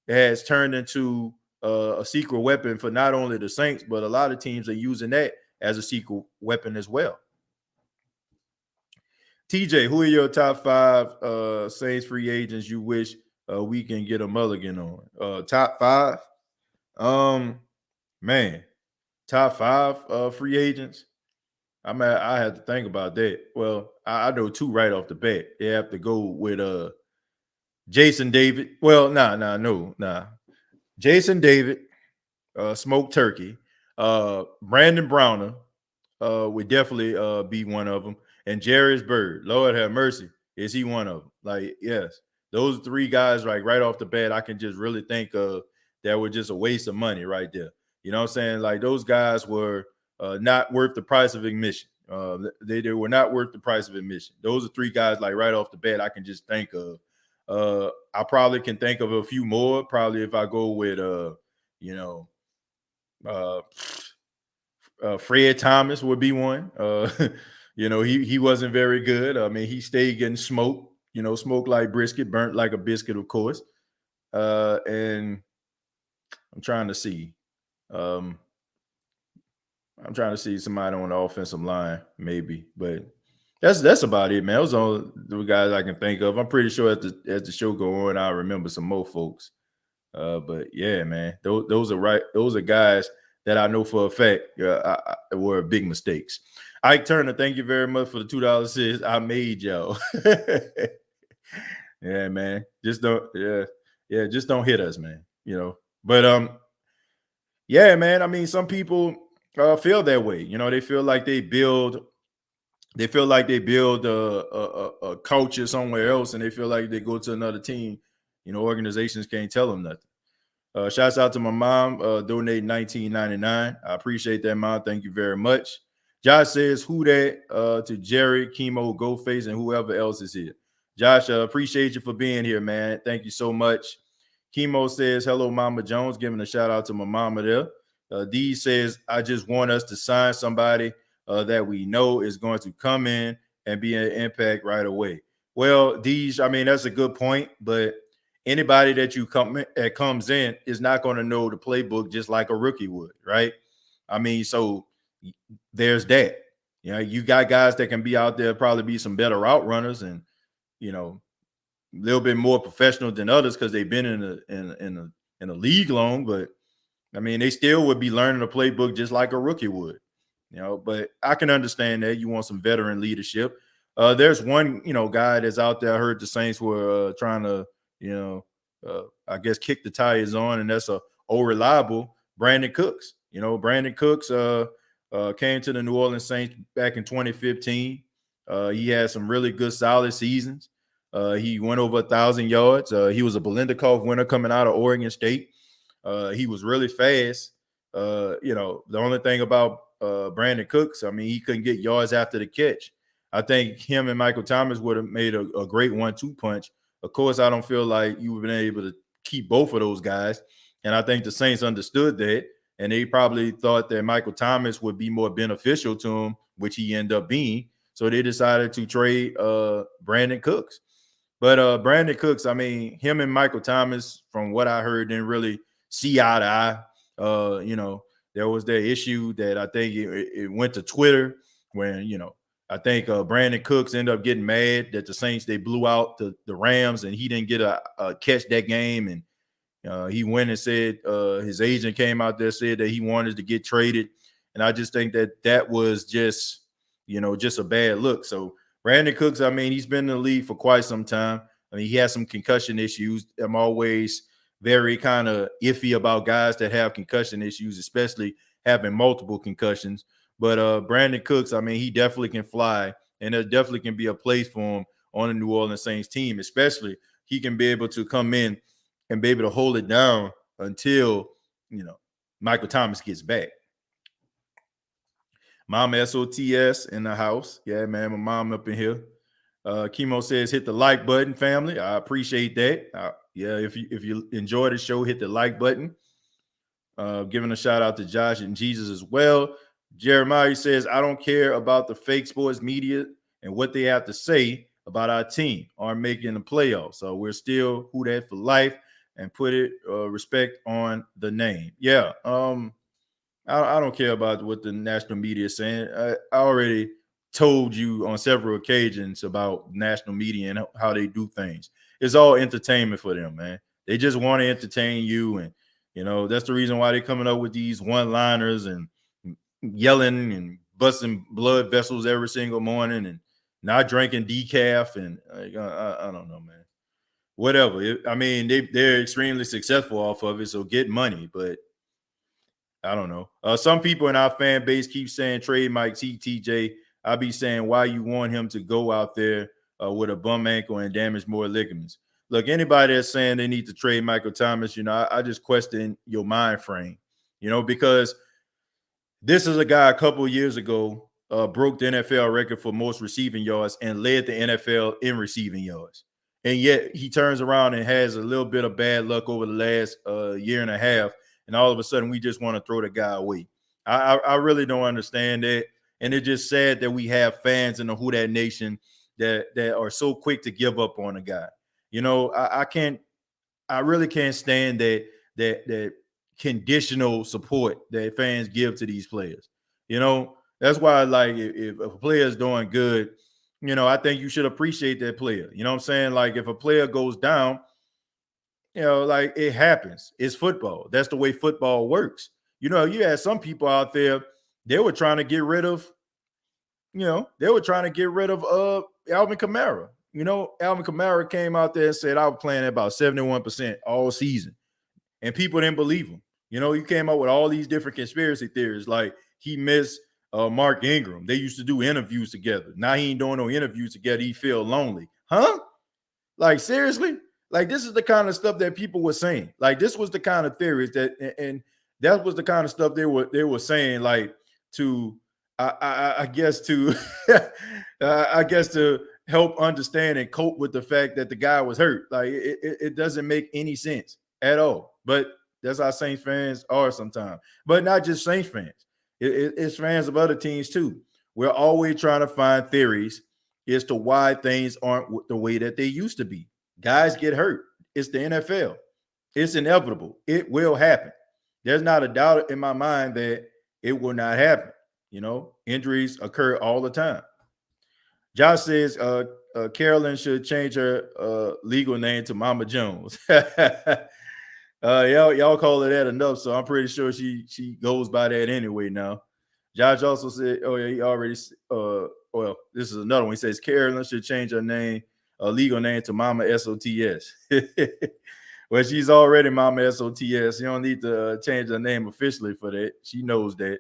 has turned into a secret weapon for not only the Saints, but a lot of teams are using that as a secret weapon as well. TJ, who are your top 5 Saints free agents you wish we can get a mulligan on? Top 5? Man, top 5 free agents. I have to think about that. Well, I know 2 right off the bat. They have to go with Jason David. Well, nah. Jason David, Smoke Turkey, Brandon Browner would definitely be one of them, and Jarvis Bird. Lord have mercy, is he one of them? Like, yes, those 3 guys, like right off the bat, I can just really think of that were just a waste of money right there. You know what I'm saying? Like those guys were not worth the price of admission. They were not worth the price of admission. Those are 3 guys, like right off the bat, I can just think of. I probably can think of a few more. Probably if I go with Fred Thomas would be one. He wasn't very good. I mean, he stayed getting smoked. Smoked like brisket, burnt like a biscuit, of course. And I'm trying to see. I'm trying to see somebody on the offensive line, maybe, but that's about it, man. Those are the guys I can think of. I'm pretty sure as the show go on, I'll remember some more folks. But yeah, man, those are guys that I know for a fact were big mistakes. Ike Turner, thank you very much for the $2. Says I made y'all. Yeah, man. Just don't hit us, man. But yeah, man. I mean, some people feel that way. They feel like they build a culture somewhere else, and they feel like they go to another team. Organizations can't tell them nothing. Shouts out to my mom, donating $19.99. I appreciate that, Mom. Thank you very much. Josh says, who that to Jerry, Chemo, Ghostface, and whoever else is here. Josh, appreciate you for being here, man. Thank you so much. Chemo says, hello, Mama Jones, giving a shout out to my mama there. D says, I just want us to sign somebody that we know is going to come in and be an impact right away. Well, Deej, I mean, that's a good point, but anybody that comes in is not going to know the playbook just like a rookie would, right? I mean, so there's that. You got guys that can be out there, probably be some better route runners and, a little bit more professional than others because they've been in in the league long, but I mean, they still would be learning the playbook just like a rookie would, but I can understand that you want some veteran leadership. There's one, guy that's out there. I heard the Saints were trying to, I guess kick the tires on, and that's a reliable Brandon Cooks. Brandon Cooks came to the New Orleans Saints back in 2015. He had some really good, solid seasons. He went over 1,000 yards. He was a Belindakoff winner coming out of Oregon State. He was really fast. The only thing about Brandon Cooks, I mean, he couldn't get yards after the catch. I think him and Michael Thomas would have made a great 1-2 punch. Of course, I don't feel like you would have been able to keep both of those guys. And I think the Saints understood that. And they probably thought that Michael Thomas would be more beneficial to him, which he ended up being. So they decided to trade Brandon Cooks. But Brandon Cooks, I mean, him and Michael Thomas, from what I heard, didn't really see eye to eye. There was that issue that I think it went to Twitter when, I think Brandon Cooks ended up getting mad that the Saints, they blew out the Rams and he didn't get a catch that game. And he went and said his agent came out there, said that he wanted to get traded. And I just think that was just a bad look. So Brandon Cooks, I mean, he's been in the league for quite some time. I mean, he has some concussion issues. I'm always very kind of iffy about guys that have concussion issues, especially having multiple concussions. But Brandon Cooks, I mean, he definitely can fly, and there definitely can be a place for him on the New Orleans Saints team, especially he can be able to come in and be able to hold it down until, Michael Thomas gets back. Mama SOTS in the house. Yeah, man, my mom up in here. Chemo says, hit the like button, family. I appreciate that. If you enjoy the show, hit the like button. Giving a shout out to Josh and Jesus as well. Jeremiah says, I don't care about the fake sports media and what they have to say about our team or making the playoffs. So we're still who that for life and put it respect on the name. Yeah. I don't care about what the national media is saying. I already told you on several occasions about national media and how they do things. It's all entertainment for them, man. They just want to entertain you. And, that's the reason why they're coming up with these one-liners and yelling and busting blood vessels every single morning and not drinking decaf. And I don't know, man. Whatever. They're extremely successful off of it, so get money. But I don't know. Some people in our fan base keep saying trade Mike TJ. I be saying why you want him to go out there with a bum ankle and damage more ligaments. Look, anybody that's saying they need to trade Michael Thomas, I just question your mind frame, because this is a guy a couple of years ago broke the NFL record for most receiving yards and led the NFL in receiving yards. And yet he turns around and has a little bit of bad luck over the last year and a half. And all of a sudden, we just want to throw the guy away. I really don't understand that. And it's just sad that we have fans in the WHO DAT Nation that are so quick to give up on a guy. I really can't stand that conditional support that fans give to these players. That's why, like, if a player is doing good, I think you should appreciate that player. You know what I'm saying? Like, if a player goes down, like, it happens. It's football. That's the way football works. You had some people out there, they were trying to get rid of, Alvin Kamara. Alvin Kamara came out there and said, I was playing at about 71% all season. And people didn't believe him. He came up with all these different conspiracy theories, like he missed Mark Ingram. They used to do interviews together. Now he ain't doing no interviews together. He feel lonely. Huh? Like, seriously? Like, this is the kind of stuff that people were saying. Like, this was the kind of theories and that was the kind of stuff they were saying, like, to I guess to help understand and cope with the fact that the guy was hurt. Like, it doesn't make any sense at all. But that's how Saints fans are sometimes. But not just Saints fans. It's fans of other teams too. We're always trying to find theories as to why things aren't the way that they used to be. Guys get hurt. It's the NFL. It's inevitable. It will happen. There's not a doubt in my mind that it will not happen. Injuries occur all the time. Josh says Carolyn should change her legal name to Mama Jones. Y'all call her that enough, so I'm pretty sure she goes by that anyway now. Josh also said, oh yeah, he already well, this is another one. He says Carolyn should change her name, legal name to Mama SOTS. Well, she's already Mama SOTS. You don't need to change her name officially for that. She knows that.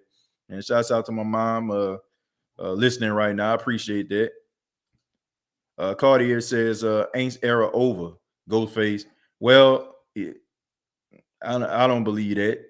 And shouts out to my mom listening right now. I appreciate that. Cartier says, Ain't era over, Ghostface. Well, I don't believe that.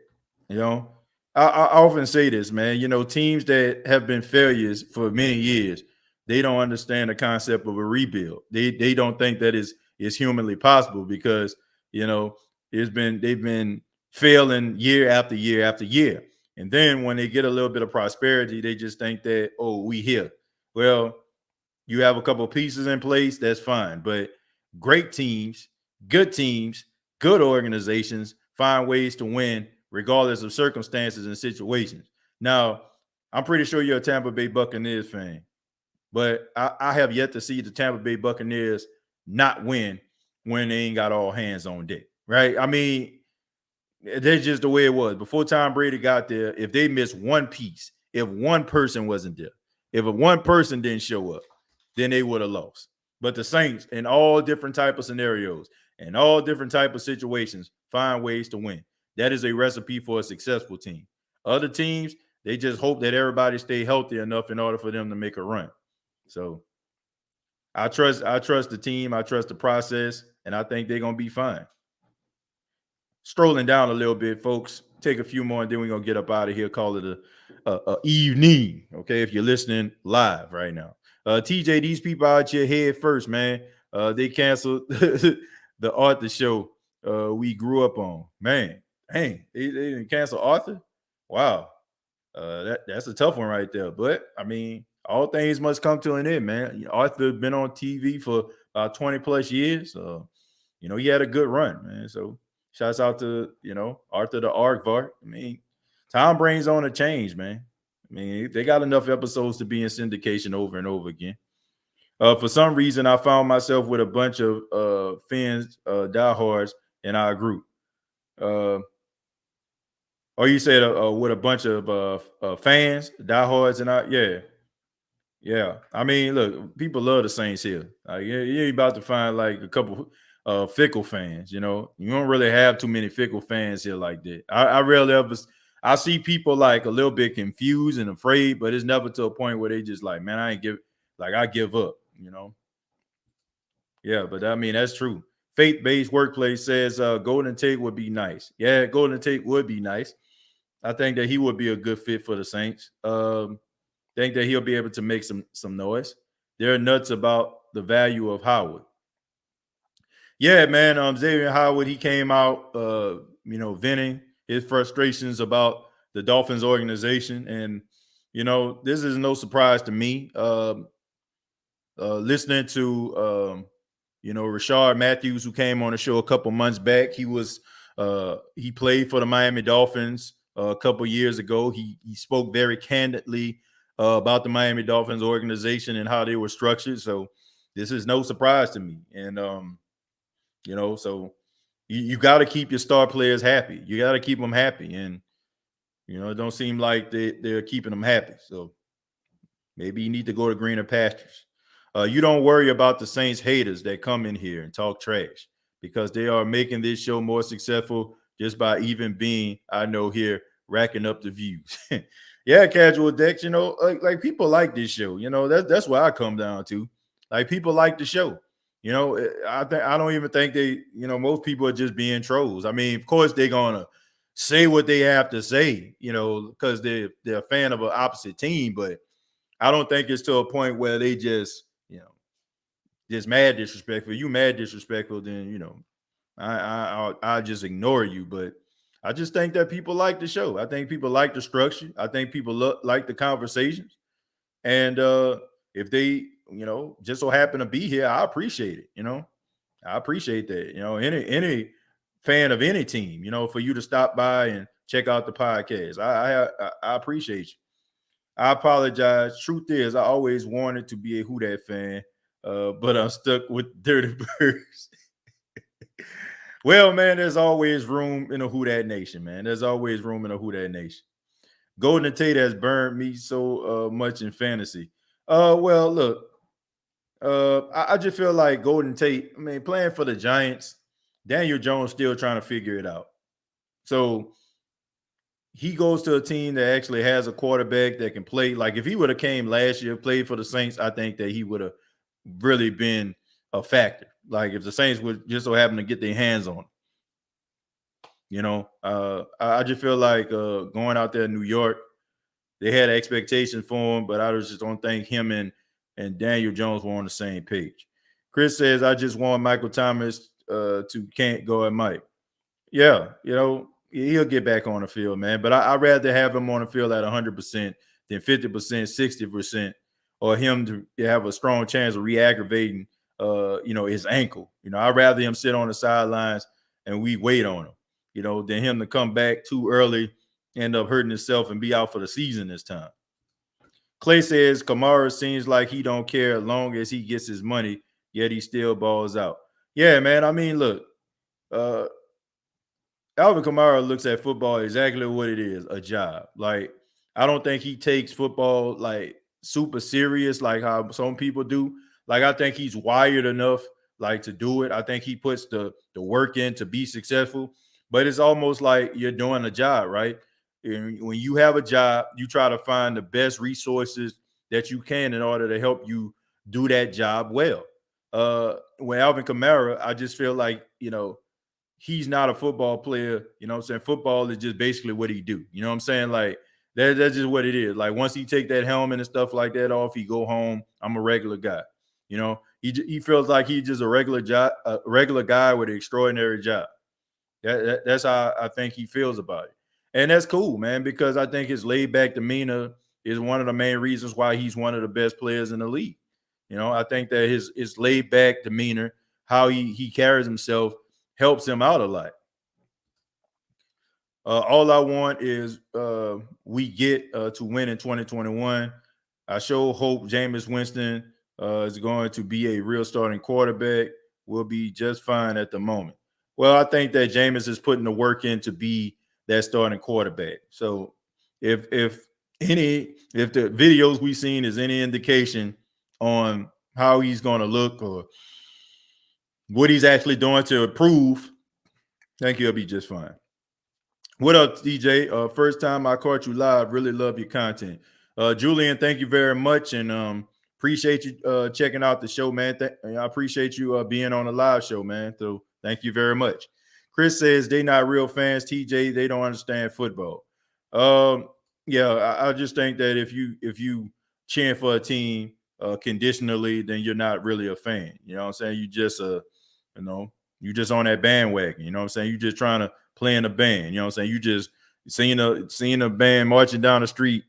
You know, I often say this, man. You know, teams that have been failures for many years, they don't understand the concept of a rebuild. They don't think that is humanly possible because you know they've been failing year after year after year, and then when they get a little bit of prosperity, they just think that we here. Well, you have a couple of pieces in place, that's fine. But great teams, good organizations find ways to win regardless of circumstances and situations. Now, I'm pretty sure you're a Tampa Bay Buccaneers fan, but I have yet to see the Tampa Bay Buccaneers not win when they ain't got all hands on deck, right? I mean, that's just the way it was. Before Tom Brady got there, if they missed one piece, if one person wasn't there, if one person didn't show up, then they would have lost. But the Saints, in all different type of scenarios and all different type of situations, find ways to win. That is a recipe for a successful team. Other teams, they just hope that everybody stay healthy enough in order for them to make a run. So I trust the team, I trust the process, and I think they're gonna be fine. Strolling down a little bit, folks. Take a few more, and then we're gonna get up out of here. Call it a evening, okay? If you're listening live right now, TJ, these people out here head first, man. They canceled the Arthur show we grew up on. Man, dang, they didn't cancel Arthur. Wow, that's a tough one right there. But I mean, all things must come to an end, man. Arthur been on TV for about 20 plus years. You know, he had a good run, man. So shouts out to, Arthur the Aardvark. I mean, time brings on a change, man. I mean, they got enough episodes to be in syndication over and over again. For some reason, I found myself with a bunch of fans, diehards in our group. Or you said with a bunch of fans, diehards, and yeah. I mean, look, people love the Saints here. You ain't about to find like a couple Fickle fans. You know, you don't really have too many Fickle fans here like that. I rarely ever. I see people like a little bit confused and afraid, but it's never to a point where they just like, man, I give up. You know. Yeah, but I mean that's true. Faith-based workplace says Golden Tate would be nice. Yeah, Golden Tate would be nice. I think that he would be a good fit for the Saints. Think that he'll be able to make some noise. They're nuts about the value of Howard. Yeah, man. Xavier Howard, he came out, venting his frustrations about the Dolphins organization, and this is no surprise to me. Listening to Rashard Matthews, who came on the show a couple months back, he played for the Miami Dolphins a couple years ago. He spoke very candidly about the Miami Dolphins organization and how they were structured. So this is no surprise to me. And so you got to keep your star players happy. You got to keep them happy, and it don't seem like they're keeping them happy. So maybe you need to go to greener pastures. You don't worry about the Saints haters that come in here and talk trash, because they are making this show more successful just by even being, I know, here racking up the views. Yeah, Casual Dex, like people like this show. That's what I come down to. Like, people like the show. I don't even think they, most people are just being trolls. I mean, of course they're gonna say what they have to say, because they're a fan of an opposite team, but I don't think it's to a point where they just mad disrespectful. You mad disrespectful, then I just ignore you. But I just think that people like the show. I think people like the structure. I think people like the conversations. And if they, just so happen to be here, I appreciate it. I appreciate that. Any fan of any team, for you to stop by and check out the podcast. I appreciate you. I apologize. Truth is, I always wanted to be a Who Dat fan, but I'm stuck with Dirty Birds. Well, man, there's always room in a Who Dat Nation, man. There's always room in a Who Dat Nation. Golden Tate has burned me so much in fantasy. Well, look, I just feel like Golden Tate, I mean, playing for the Giants, Daniel Jones still trying to figure it out. So he goes to a team that actually has a quarterback that can play. Like if he would have came last year, played for the Saints, I think that he would have really been a factor. Like if the Saints would just so happen to get their hands on him. You know, I just feel like going out there in New York, they had expectations for him, but I just don't think him and Daniel Jones were on the same page. Chris says, I just want Michael Thomas to can't go at Mike. Yeah, you know, he'll get back on the field, man. But I'd rather have him on the field at 100% than 50%, 60%, or him to have a strong chance of re-aggravating, his ankle. You know, I'd rather him sit on the sidelines and we wait on him, than him to come back too early, end up hurting himself and be out for the season this time. Clay says Kamara seems like he don't care as long as he gets his money, yet he still balls out. Yeah, man. I mean, look, Alvin Kamara looks at football exactly what it is, a job. Like, I don't think he takes football like super serious like how some people do. Like, I think he's wired enough like to do it. I think he puts the work in to be successful, but it's almost like you're doing a job, right? And when you have a job, you try to find the best resources that you can in order to help you do that job well. When Alvin Kamara, I just feel like, he's not a football player. You know what I'm saying? Football is just basically what he do. You know what I'm saying? Like that's just what it is. Like once he take that helmet and stuff like that off, he go home. I'm a regular guy. You know, he feels like he's just a regular guy with an extraordinary job. That's how I think he feels about it. And that's cool, man, because I think his laid back demeanor is one of the main reasons why he's one of the best players in the league. You know, I think that his laid back demeanor, how he carries himself, helps him out a lot. All I want is we get to win in 2021. I sure hope Jameis Winston is going to be a real starting quarterback. We'll be just fine at the moment. Well, I think that Jameis is putting the work in to be that starting quarterback. So if the videos we've seen is any indication on how he's going to look or what he's actually doing to improve, I think he'll be just fine. What up, DJ? First time I caught you live. Really love your content. Julian, thank you very much. And appreciate you checking out the show, man. I appreciate you being on the live show, man. So thank you very much. Chris says they not real fans. TJ, they don't understand football. Yeah, I just think that if you cheering for a team conditionally, then you're not really a fan. You know what I'm saying? You just you just on that bandwagon. You know what I'm saying? You just trying to play in a band. You know what I'm saying? You just seeing a band marching down the street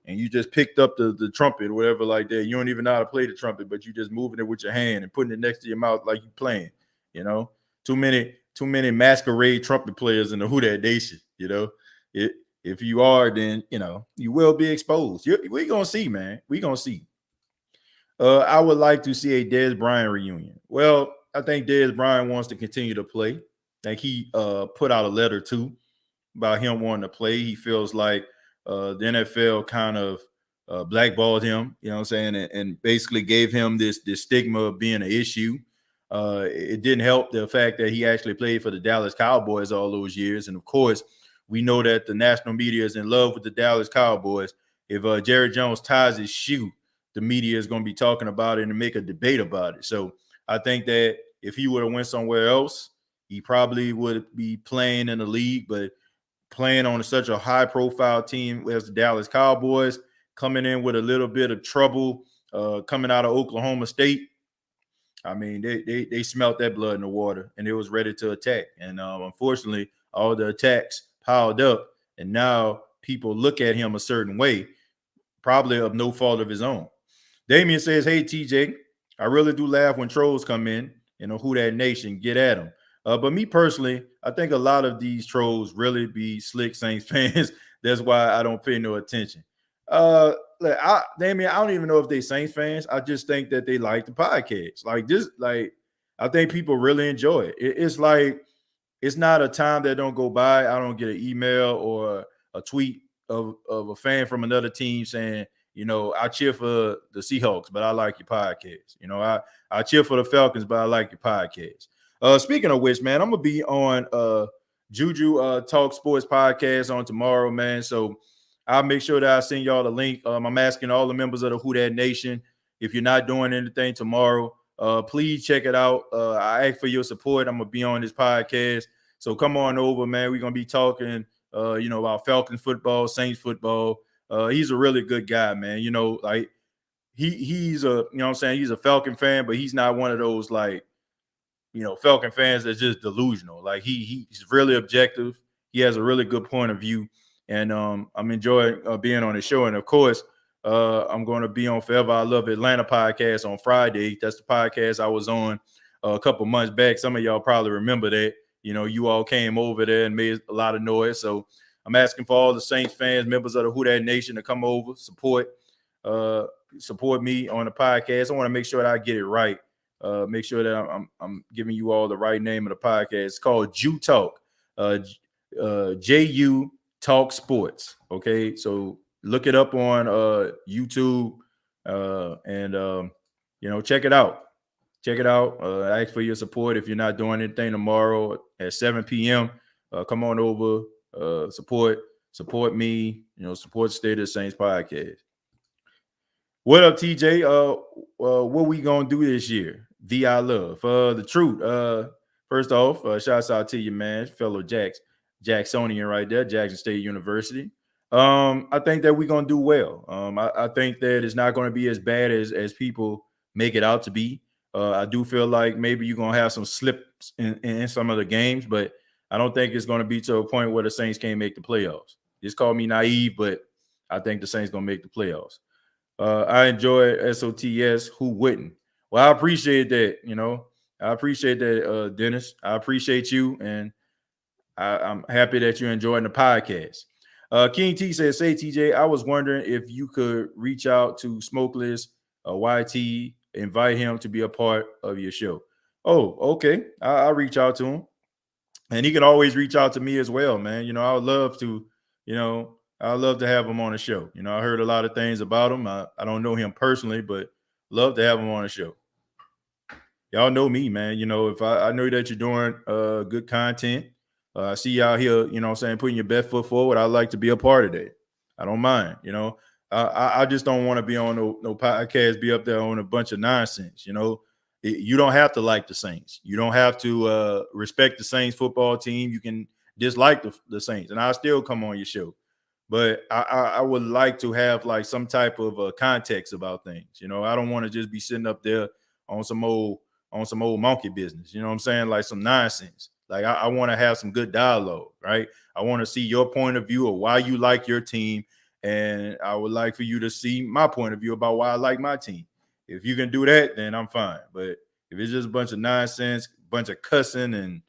and you just picked up the trumpet or whatever like that. You don't even know how to play the trumpet, but you just moving it with your hand and putting it next to your mouth like you playing. You know, too many masquerade trumpet players in the Who Dat Nation. You know, if you are, then you will be exposed. We're gonna see, man. We're gonna see. I would like to see a Dez Bryant reunion. Well, I think Dez Bryant wants to continue to play. Like he put out a letter too about him wanting to play. He feels like the NFL kind of blackballed him, you know what I'm saying, and basically gave him this stigma of being an issue. It didn't help the fact that he actually played for the Dallas Cowboys all those years. And of course, we know that the national media is in love with the Dallas Cowboys. If Jerry Jones ties his shoe, the media is going to be talking about it and make a debate about it. So I think that if he would have went somewhere else, he probably would be playing in the league, but playing on such a high-profile team as the Dallas Cowboys, coming in with a little bit of trouble, coming out of Oklahoma State, I mean, they smelt that blood in the water, and it was ready to attack. And unfortunately, all the attacks piled up, and now people look at him a certain way, probably of no fault of his own. Damien says, hey, TJ, I really do laugh when trolls come in, Who Dat Nation, get at them. But me personally, I think a lot of these trolls really be slick Saints fans. That's why I don't pay no attention. Damien, I don't even know if they Saints fans. I just think that they like the podcast. Like this, like I think people really enjoy it. It's like it's not a time that don't go by. I don't get an email or a tweet of a fan from another team saying, I cheer for the Seahawks, but I like your podcast. I cheer for the Falcons, but I like your podcast. Speaking of which, man, I'm gonna be on Juju Talk Sports podcast on tomorrow, man. So I'll make sure that I send y'all the link. I'm asking all the members of the WHO DAT Nation, if you're not doing anything tomorrow, please check it out. I ask for your support. I'm gonna be on this podcast, so come on over, man. We're gonna be talking, about Falcons football, Saints football. He's a really good guy, man. Like he's a, what I'm saying, he's a Falcon fan, but he's not one of those like, Falcon fans that's just delusional. Like he's really objective. He has a really good point of view, and I'm enjoying being on the show. And of course, I'm going to be on Forever I Love Atlanta podcast on Friday. That's the podcast I was on a couple months back. Some of y'all probably remember that. You all came over there and made a lot of noise. So I'm asking for all the Saints fans, members of the WHO DAT Nation, to come over, support me on the podcast. I want to make sure that I get it right. Make sure that I'm giving you all the right name of the podcast. It's called Ju Talk, JU Talk Sports. Okay, so look it up on YouTube and check it out. Check it out. I ask for your support. If you're not doing anything tomorrow at 7 p.m., come on over. Support me. Support State of the Saints podcast. What up, TJ? What we gonna do this year? I love the truth. First off, shouts out to you, man, fellow Jacksonian right there, Jackson State University. I think that we're gonna do well. I think that it's not gonna be as bad as people make it out to be. I do feel like maybe you're gonna have some slips in some of the games, but I don't think it's gonna be to a point where the Saints can't make the playoffs. Just call me naive, but I think the Saints gonna make the playoffs. I enjoy SOTS. Who wouldn't? Well, I appreciate that. I appreciate that, Dennis. I appreciate you, and I'm happy that you're enjoying the podcast. King T says, "Say TJ, I was wondering if you could reach out to Smokeless YT, invite him to be a part of your show." Oh, okay. I'll reach out to him, and he can always reach out to me as well, man. I would love to. I'd love to have him on the show. I heard a lot of things about him. I don't know him personally, but love to have him on the show. Y'all know me, man. If I know that you're doing good content, I see y'all here, putting your best foot forward. I'd like to be a part of that. I don't mind, I just don't want to be on no podcast, be up there on a bunch of nonsense. You don't have to like the Saints. You don't have to respect the Saints football team. You can dislike the Saints, and I'll still come on your show. But I would like to have like some type of context about things. I don't want to just be sitting up there on some old monkey business. You know what I'm saying? Like some nonsense. Like I want to have some good dialogue, right? I want to see your point of view of why you like your team, and I would like for you to see my point of view about why I like my team. If you can do that, then I'm fine. But if it's just a bunch of nonsense, bunch of cussing and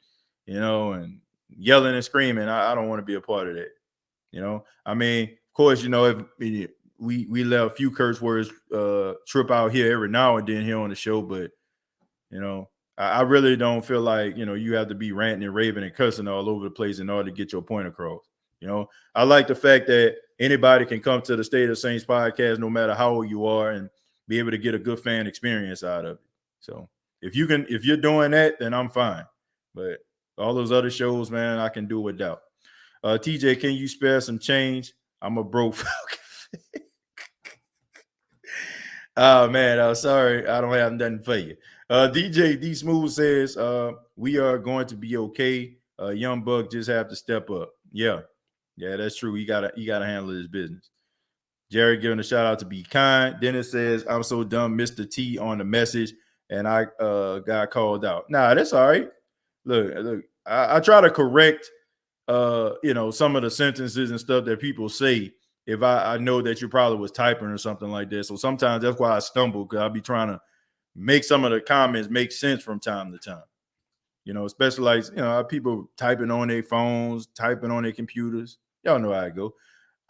and yelling and screaming, I don't want to be a part of that. Of course, if we let a few curse words trip out here every now and then here on the show, but I really don't feel like you have to be ranting and raving and cussing all over the place in order to get your point across. I like the fact that anybody can come to the State of Saints podcast, no matter how old you are, and be able to get a good fan experience out of it. So if you're doing that, then I'm fine. But all those other shows, man, I can do without. TJ, can you spare some change? I'm a broke Falcon. Oh man, I'm sorry, I don't have nothing for you. DJ D Smooth says we are going to be okay. Young Buck just have to step up. Yeah, that's true. He gotta handle his business. Jerry giving a shout out to Be Kind. Dennis says, I'm so dumb, Mr. T on the message, and I got called out. Nah, that's all right. Look, I try to correct some of the sentences and stuff that people say if I know that you probably was typing or something like that. So sometimes that's why I stumble, because I'll be trying to make some of the comments make sense from time to time. Especially like, people typing on their phones, typing on their computers. Y'all know how I go.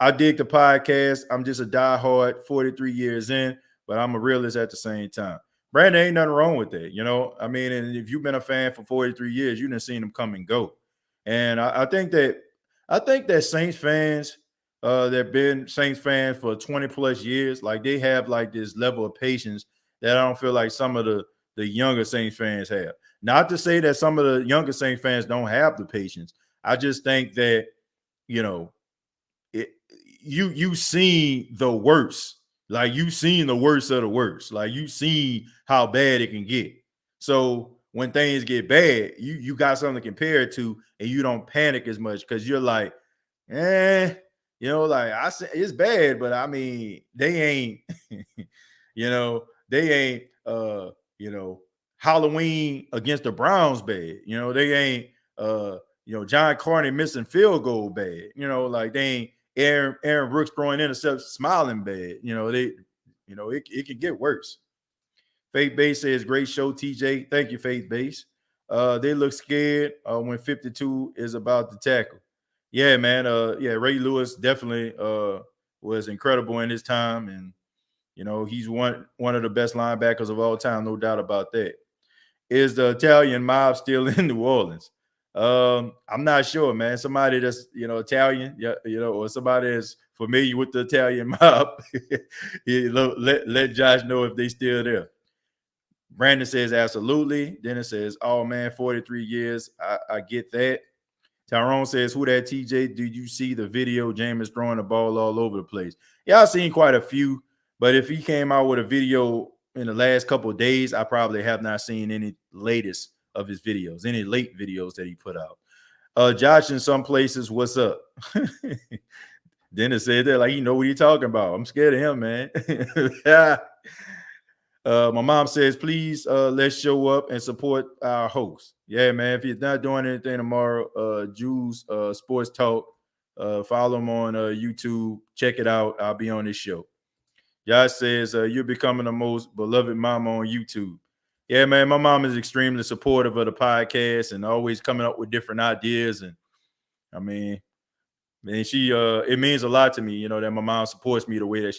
I dig the podcast. I'm just a diehard 43 years in, but I'm a realist at the same time. Brandon, ain't nothing wrong with that. And if you've been a fan for 43 years, you done seen them come and go. And I think that Saints fans that have been Saints fans for 20 plus years, like they have like this level of patience that I don't feel like some of the younger Saints fans have. Not to say that some of the younger Saints fans don't have the patience. I just think that, you know, it, you seen the worst. Like you seen the worst of the worst. Like you seen how bad it can get. So when things get bad, you got something to compare it to, and you don't panic as much because you're like, like I say it's bad, but I mean they ain't, they ain't, Halloween against the Browns bad. They ain't, John Carney missing field goal bad. Like they ain't Aaron Brooks throwing interceptions smiling bad. It can get worse. Faith Base says, great show, TJ. Thank you, Faith Base. They look scared when 52 is about to tackle. Yeah, man. Ray Lewis definitely was incredible in his time. And, he's one of the best linebackers of all time, no doubt about that. Is the Italian mob still in New Orleans? I'm not sure, man. Somebody that's Italian, or somebody that's familiar with the Italian mob, let Josh know if they still there. Brandon says absolutely. Dennis says, oh man, 43 years. I get that. Tyrone says, who that TJ? Did you see the video? Jameis throwing the ball all over the place. Yeah, I've seen quite a few, but if he came out with a video in the last couple of days, I probably have not seen any latest of his videos, any late videos that he put out. Josh, in some places, what's up? Dennis said that like, you know what he's talking about. I'm scared of him, man. My mom says, please let's show up and support our host. Yeah, man. If you're not doing anything tomorrow, Jules Sports Talk, follow him on YouTube. Check it out. I'll be on this show. Josh says, you're becoming the most beloved mama on YouTube. Yeah, man. My mom is extremely supportive of the podcast and always coming up with different ideas. And I mean, she it means a lot to me, that my mom supports me the way that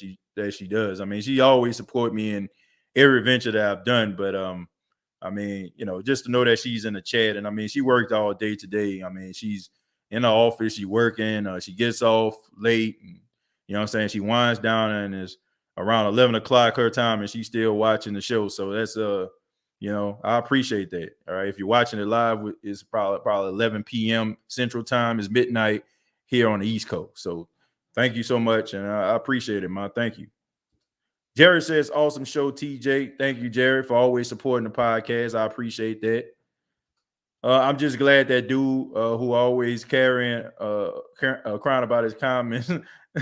she does. I mean, she always support me in every venture that I've done. But I mean, just to know that she's in the chat, and I mean, she worked all day today. I mean, she's in the office, she working, she gets off late, and what I'm saying, she winds down and is around 11 o'clock her time, and she's still watching the show. So that's I appreciate that. All right. If you're watching it live, it's probably 11 p.m. Central Time, is midnight here on the East Coast. So thank you so much. And I appreciate it, man. Thank you. Jerry says, awesome show, TJ. Thank you, Jerry, for always supporting the podcast. I appreciate that. I'm just glad that dude who always crying about his comments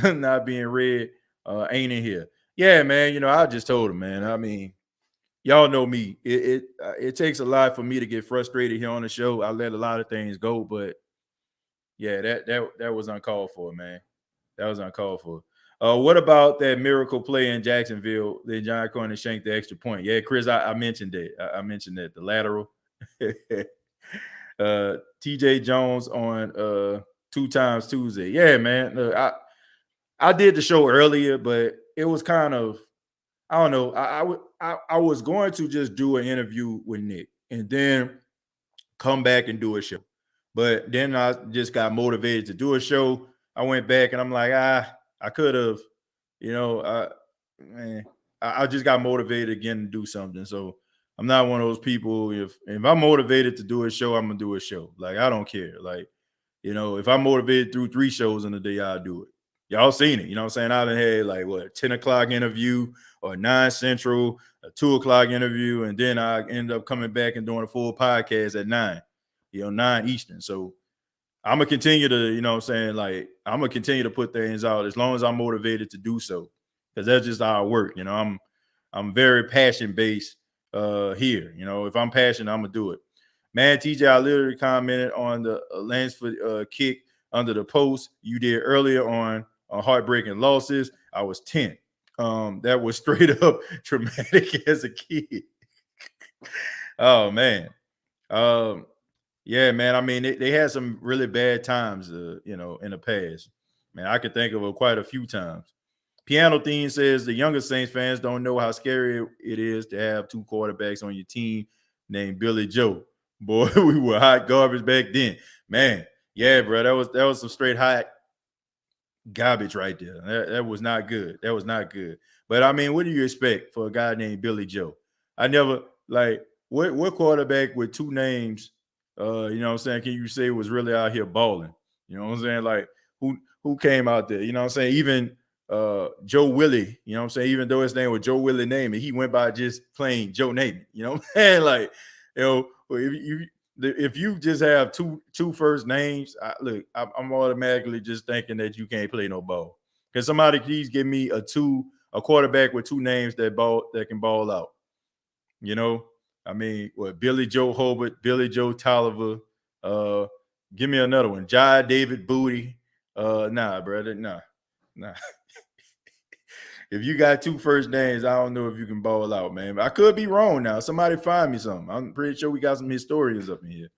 not being read ain't in here. Yeah, man. I just told him, man. I mean, y'all know me. It takes a lot for me to get frustrated here on the show. I let a lot of things go, but yeah, that was uncalled for, man. That was uncalled for. What about that miracle play in Jacksonville? Then John Cornyn shanked the extra point. Yeah, Chris, I mentioned that. I mentioned that, the lateral. TJ Jones on 2 times Tuesday. Yeah, man. Look, I did the show earlier, but it was kind of, I don't know. I was going to just do an interview with Nick and then come back and do a show. But then I just got motivated to do a show. I went back and I'm like, I could have, I just got motivated again to do something. So I'm not one of those people. If I'm motivated to do a show, I'm gonna do a show. Like, I don't care. Like, if I'm motivated through 3 shows in a day, I'll do it. Y'all seen it. You know what I'm saying? I done had like 10 o'clock interview or 9 Central, a 2 o'clock interview, and then I end up coming back and doing a full podcast at 9, 9 Eastern. So I'm gonna continue to, like, I'm gonna continue to put things out as long as I'm motivated to do so, because that's just how I work. I'm very passion based here. If I'm passionate, I'm gonna do it. Man, TJ, I literally commented on the Lansford kick under the post you did earlier on heartbreaking losses. I was 10. That was straight up traumatic as a kid. Oh man. Yeah, man. I mean, they had some really bad times, in the past. Man, I could think of quite a few times. Piano Theme says the younger Saints fans don't know how scary it is to have 2 quarterbacks on your team named Billy Joe. Boy, we were hot garbage back then. Man, yeah, bro. That was some straight hot garbage right there. That was not good. That was not good. But I mean, what do you expect for a guy named Billy Joe? I never like what quarterback with two names, you know what I'm saying, can you say was really out here balling? You know what I'm saying? Like who came out there? You know what I'm saying? Even Joe Willie, you know what I'm saying? Even though his name was Joe Willie Namath, he went by just plain Joe Namath. You know what I'm saying? Like, you know, if you just have two first names, I'm automatically just thinking that you can't play no ball. Can somebody please give me a quarterback with two names that can ball out? You know, I mean, what Billy Joe Hobart, Billy Joe Tolliver, give me another one, Jai David Booty. Nah, brother, nah. If you got two first names, I don't know if you can ball out, man. I could be wrong now. Somebody find me something. I'm pretty sure we got some historians up in here.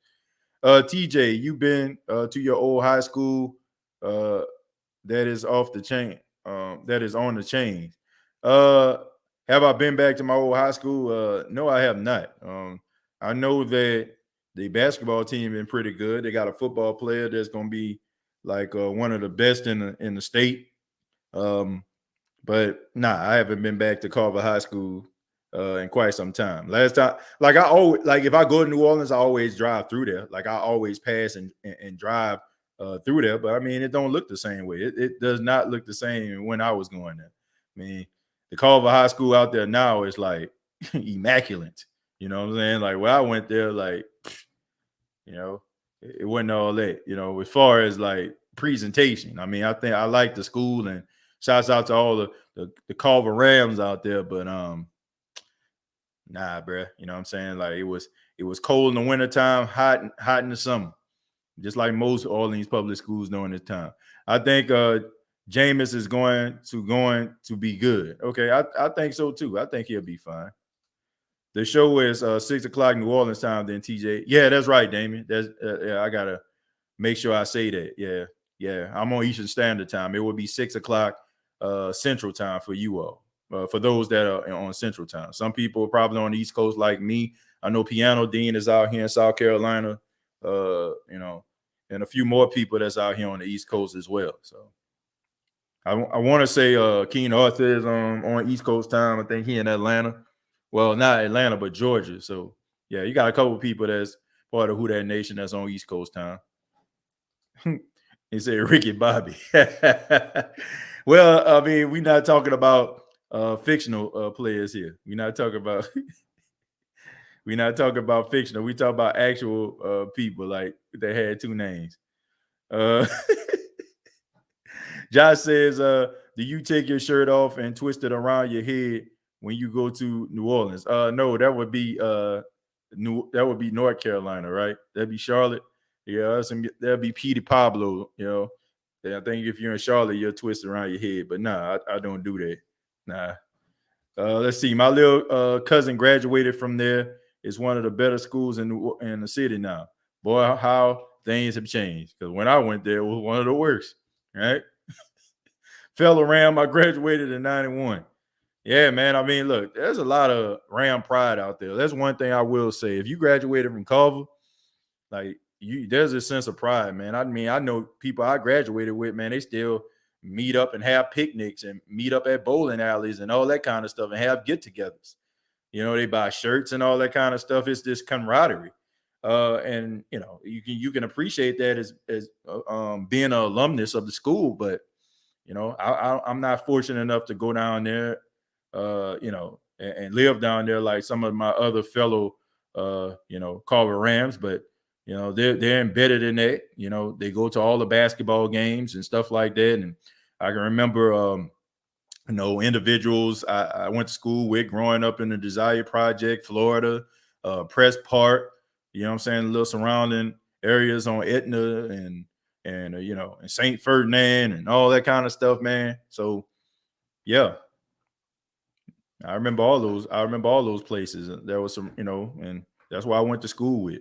TJ, you been to your old high school that is off the chain, that is on the chain. Have I been back to my old high school? No, I have not. I know that the basketball team been pretty good. They got a football player that's going to be like one of the best in the state. But nah, I haven't been back to Carvor High School in quite some time. Last time, like I always like if I go to New Orleans, I always drive through there. Like I always pass and drive through there. But I mean, it don't look the same way. It does not look the same when I was going there. I mean, the Carvor High School out there now is like immaculate. You know what I'm saying? Like when I went there, like you know, it wasn't all that. You know, as far as like presentation. I mean, I think I like the school and shouts out to all the Carvor Rams out there, but nah, bro. You know what I'm saying? Like it was cold in the wintertime, hot in the summer, just like most Orleans public schools during this time. I think Jameis is going to be good. Okay, I think so too. I think he'll be fine. The show is 6 o'clock New Orleans time. Then TJ, yeah, that's right, Damien. That's yeah, I gotta make sure I say that. Yeah, I'm on Eastern Standard Time. It will be 6 o'clock Central Time for you all. For those that are on Central Time. Some people are probably on the East Coast like me. I know Piano Dean is out here in South Carolina, you know, and a few more people that's out here on the East Coast as well. So I want to say Keen Arthur is on East Coast time. I think he in Atlanta. Well, not Atlanta, but Georgia. So yeah, you got a couple of people that's part of Who Dat Nation that's on East Coast time. He said Ricky Bobby. Well, I mean, we're not talking about fictional players here. We're not talking about fictional. We talk about actual people like that had two names. Josh says, do you take your shirt off and twist it around your head when you go to New Orleans? No, that would be North Carolina, right? That'd be Charlotte. Yeah, that'd be Petey Pablo, you know. Yeah, I think if you're in Charlotte, you'll twist around your head. But nah, I don't do that. Nah. Let's see. My little cousin graduated from there. It's one of the better schools in the city now. Boy, how things have changed. Because when I went there, it was one of the worst. Right? Fell around. I graduated in 91. Yeah, man. I mean, look, there's a lot of Ram pride out there. That's one thing I will say. If you graduated from Carvor, like there's a sense of pride, man. I mean, I know people I graduated with, man, they still meet up and have picnics and meet up at bowling alleys and all that kind of stuff and have get-togethers. You know, they buy shirts and all that kind of stuff. It's this camaraderie. And you know, you can appreciate that as being an alumnus of the school, but you know, I'm not fortunate enough to go down there, you know, and live down there like some of my other fellow, you know, Carvor Rams. But you know, they're embedded in that. You know, they go to all the basketball games and stuff like that. And I can remember, you know, individuals I went to school with growing up in the Desire Project, Florida, Press Park. You know what I'm saying? Little surrounding areas on Etna and you know, and St. Ferdinand and all that kind of stuff, man. So yeah, I remember all those places. There was some, you know, and that's why I went to school with.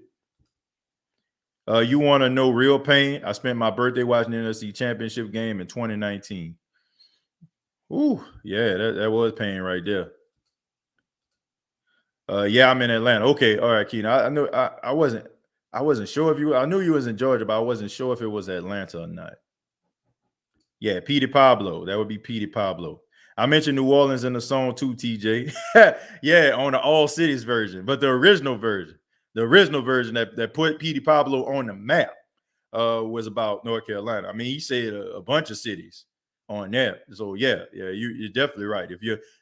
You want to know real pain? I spent my birthday watching the NFC Championship game in 2019. Ooh, yeah, that was pain right there. Yeah, I'm in Atlanta. Okay, all right, Keenan. I know I wasn't I wasn't sure if you. I knew you was in Georgia, but I wasn't sure if it was Atlanta or not. Yeah, Petey Pablo. That would be Petey Pablo. I mentioned New Orleans in the song too, TJ. Yeah, on the All Cities version, but the original version that put Petey Pablo on the map was about North Carolina. I mean, he said a bunch of cities on there. So yeah, you're definitely right.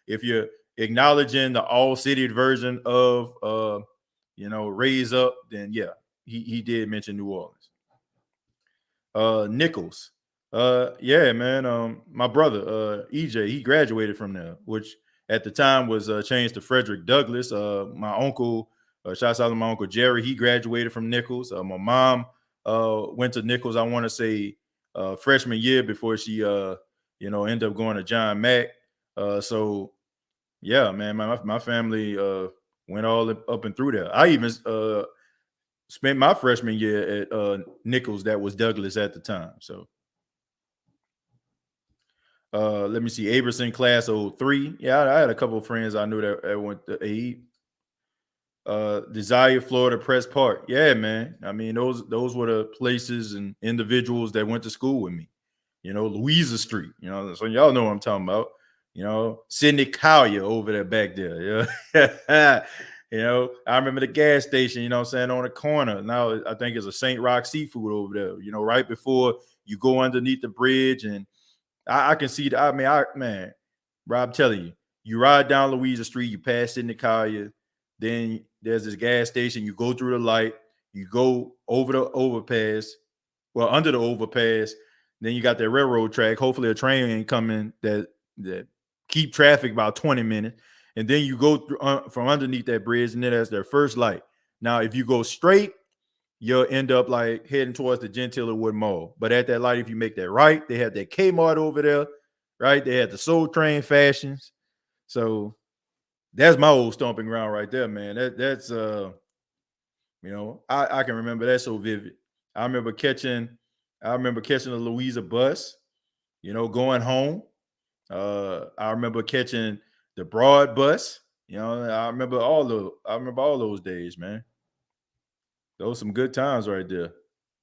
If you're acknowledging the all city version of Raise Up, then yeah, he did mention New Orleans. Nichols. Yeah, man. My brother, EJ, he graduated from there, which at the time was changed to Frederick Douglass. My uncle, shouts out to my uncle Jerry, he graduated from Nichols. My mom went to Nichols, I want to say freshman year before she ended up going to John Mack. So yeah, man, my family went all up and through there. I even spent my freshman year at Nichols, that was Douglass at the time. So let me see, Aberson class 03. Yeah, I had a couple of friends I knew that went to AE. Desire, Florida, Press Park. Yeah, man. I mean, those were the places and individuals that went to school with me. Louisa Street. So y'all know what I'm talking about. Sidney Collier over there back there. Yeah. I remember the gas station, what I'm saying, on the corner. Now I think it's a St. Rock Seafood over there, right before you go underneath the bridge. And I can see that. I mean, man, Rob, I'm telling you, you ride down Louisa Street, you pass Sidney Collier, then there's this gas station, you go through the light, you go over the overpass, under the overpass, then you got that railroad track. Hopefully a train ain't coming that keep traffic about 20 minutes. And then you go through from underneath that bridge, and then that's their first light. Now, if you go straight, you'll end up like heading towards the Gentilla Wood Mall. But at that light, if you make that right, they had that Kmart over there, right? They had the Soul Train Fashions. So that's my old stomping ground right there, man. That's I can remember that so vivid. I remember catching the Louisa bus, going home. I remember catching the Broad bus. I remember all those days, man. Those some good times right there.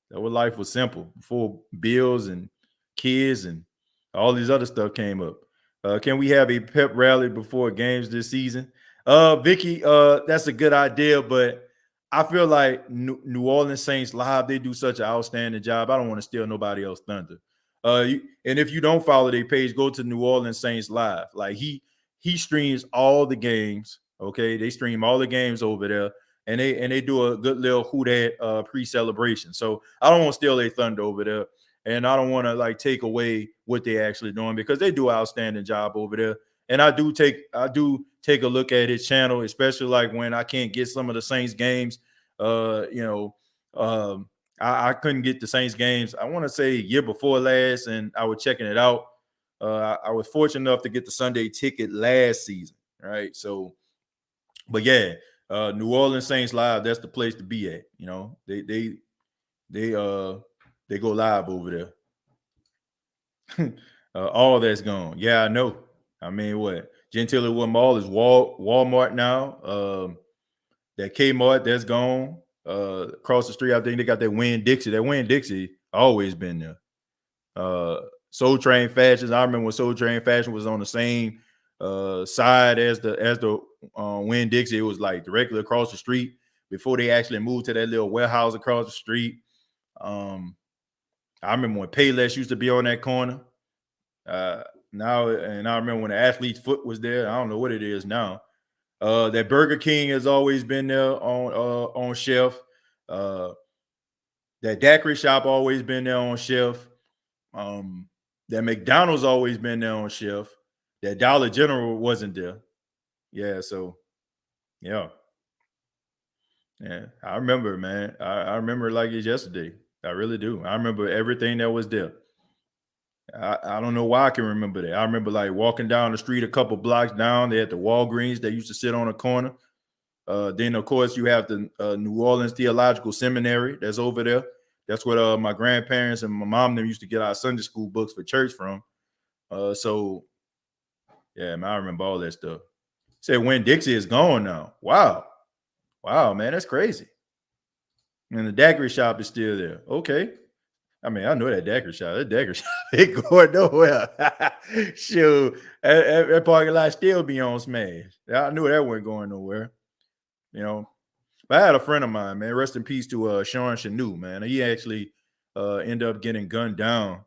That was life was simple before bills and kids and all these other stuff came up. Can we have a pep rally before games this season? Vicky, that's a good idea, but I feel like New Orleans Saints Live, they do such an outstanding job. I don't want to steal nobody else's thunder. And if you don't follow their page, go to New Orleans Saints Live. Like he streams all the games. Okay, they stream all the games over there, and they do a good little WHO DAT pre-celebration. So I don't want to steal their thunder over there, and I don't want to like take away what they actually doing, because they do an outstanding job over there. And I do take a look at his channel, especially like when I can't get some of the Saints games. I couldn't get the Saints games, I want to say year before last, and I was checking it out. I was fortunate enough to get the Sunday ticket last season, right? So, but yeah, New Orleans Saints Live, that's the place to be at. They go live over there. All that's gone. Yeah, I know. I mean, what? Gentilla Wood Mall is Walmart now. That Kmart, that's gone. Across the street, I think they got that Winn-Dixie. That Winn-Dixie always been there. Soul Train Fashions. I remember when Soul Train Fashion was on the same side as the Winn-Dixie. It was like directly across the street before they actually moved to that little warehouse across the street. I remember when Payless used to be on that corner. Now, and I remember when the Athlete's Foot was there. I don't know what it is now. That Burger King has always been there on shelf. That daiquiri shop always been there on shelf. That McDonald's always been there on shelf. That Dollar General wasn't there. Yeah, so yeah. I remember, man. I remember like it's yesterday. I really do. I remember everything that was there. I don't know why I can remember that. I remember like walking down the street a couple blocks down. They had the Walgreens that used to sit on a corner. Then, of course, you have the New Orleans Theological Seminary that's over there. That's what my grandparents and my mom them used to get our Sunday school books for church from. So, yeah, man, I remember all that stuff. Said Winn-Dixie is gone now. Wow, man, that's crazy. And the daiquiri shop is still there. Okay. I mean, I know that daiquiri shop. That daiquiri shop ain't going nowhere. Shoot, that parking lot still be on smash. I knew that wasn't going nowhere. You know, but I had a friend of mine, man. Rest in peace to Sean Chanu, man. He actually ended up getting gunned down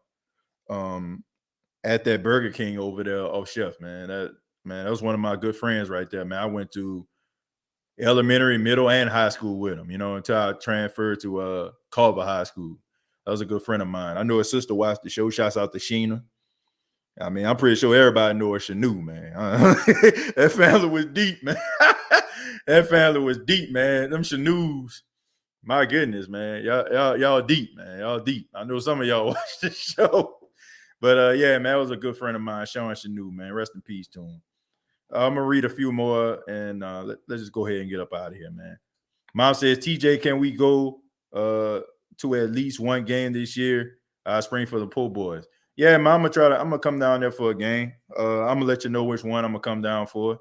at that Burger King over there off Chef, man. That was one of my good friends right there, man. I went to elementary, middle, and high school with him, until I transferred to Carvor High School. That was a good friend of mine. I know his sister watched the show. Shouts out to Sheena. I mean, I'm pretty sure everybody knows Chanu, man. That family was deep, man. That family was deep, man. Them Chanus, my goodness, man. Y'all deep, man. Y'all deep. I know some of y'all watch the show. But yeah, man, that was a good friend of mine, Sean Chanu, man. Rest in peace to him. I'm gonna read a few more, and let's just go ahead and get up out of here, man. Mom says, TJ, can we go to at least one game this year? Spring for the pool boys. Yeah, man, I'm gonna come down there for a game. I'm gonna let you know which one I'm gonna come down for.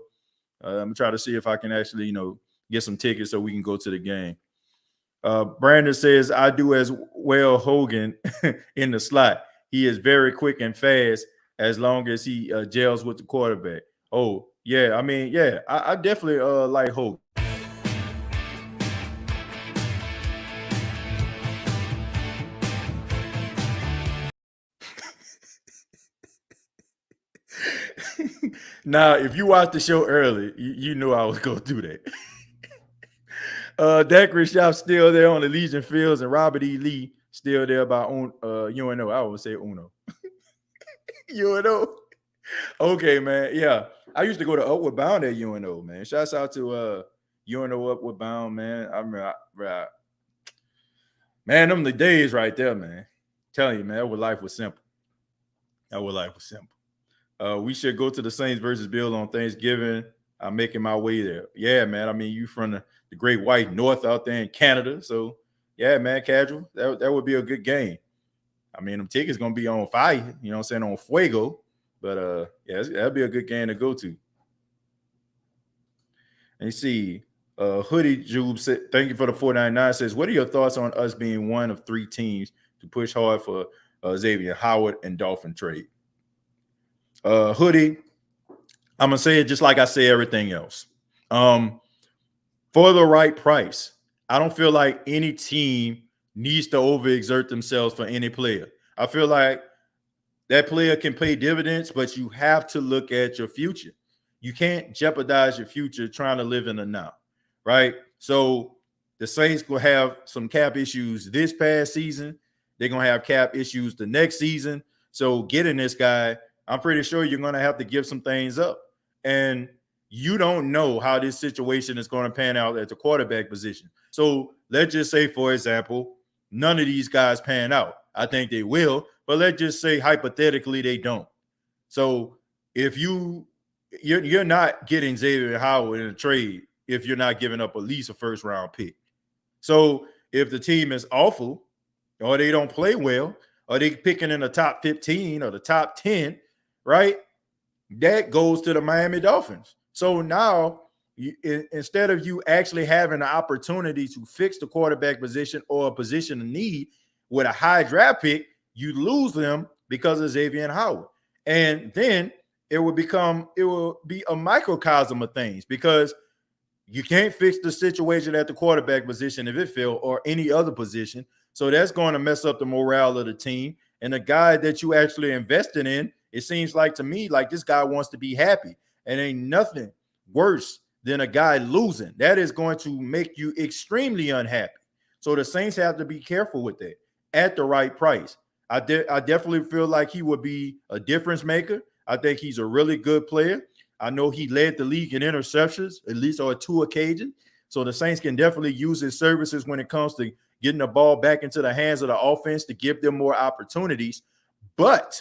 I'm gonna try to see if I can actually, get some tickets so we can go to the game. Brandon says, I do as well Hogan in the slot. He is very quick and fast as long as he gels with the quarterback. Oh, yeah. I mean, yeah, I definitely like Hogan. Now, if you watched the show early, you knew I was going to do that. Daiquiri Shop still there on the Legion Fields, and Robert E. Lee still there by UNO. I would say Uno. UNO. Okay, man. Yeah. I used to go to Upward Bound at UNO, man. Shouts out to UNO Upward Bound, man. I mean, man, them the days right there, man. Telling you, man, that was life was simple. We should go to the Saints versus Bills on Thanksgiving. I'm making my way there. Yeah, man. I mean, you from the great white north out there in Canada. So, yeah, man, casual. That would be a good game. I mean, them tickets going to be on fire, you know what I'm saying, on fuego. But, yeah, that'd be a good game to go to. And you see, Hoodie Jube said, thank you for the 499, says, what are your thoughts on us being one of three teams to push hard for Xavier Howard and Dolphin trade? Hoodie, I'm going to say it just like I say everything else. For the right price, I don't feel like any team needs to overexert themselves for any player. I feel like that player can pay dividends, but you have to look at your future. You can't jeopardize your future trying to live in the now, right? So the Saints will have some cap issues this past season. They're going to have cap issues the next season. So getting this guy, I'm pretty sure you're going to have to give some things up. And you don't know how this situation is going to pan out at the quarterback position. So let's just say, for example, none of these guys pan out. I think they will, but let's just say hypothetically they don't. So if you're not getting Xavier Howard in a trade if you're not giving up at least a first-round pick. So if the team is awful or they don't play well or they picking in the top 15 or the top 10, right, that goes to the Miami Dolphins. So now, instead of you actually having the opportunity to fix the quarterback position or a position of need with a high draft pick, you lose them because of Xavier Howard. And then it will be a microcosm of things because you can't fix the situation at the quarterback position if it fails or any other position. So that's going to mess up the morale of the team. And the guy that you actually invested in, it seems like to me, like this guy wants to be happy. And ain't nothing worse than a guy losing. That is going to make you extremely unhappy. So the Saints have to be careful with that at the right price. I definitely feel like he would be a difference maker. I think he's a really good player. I know he led the league in interceptions, at least on 2 occasions. So the Saints can definitely use his services when it comes to getting the ball back into the hands of the offense to give them more opportunities. But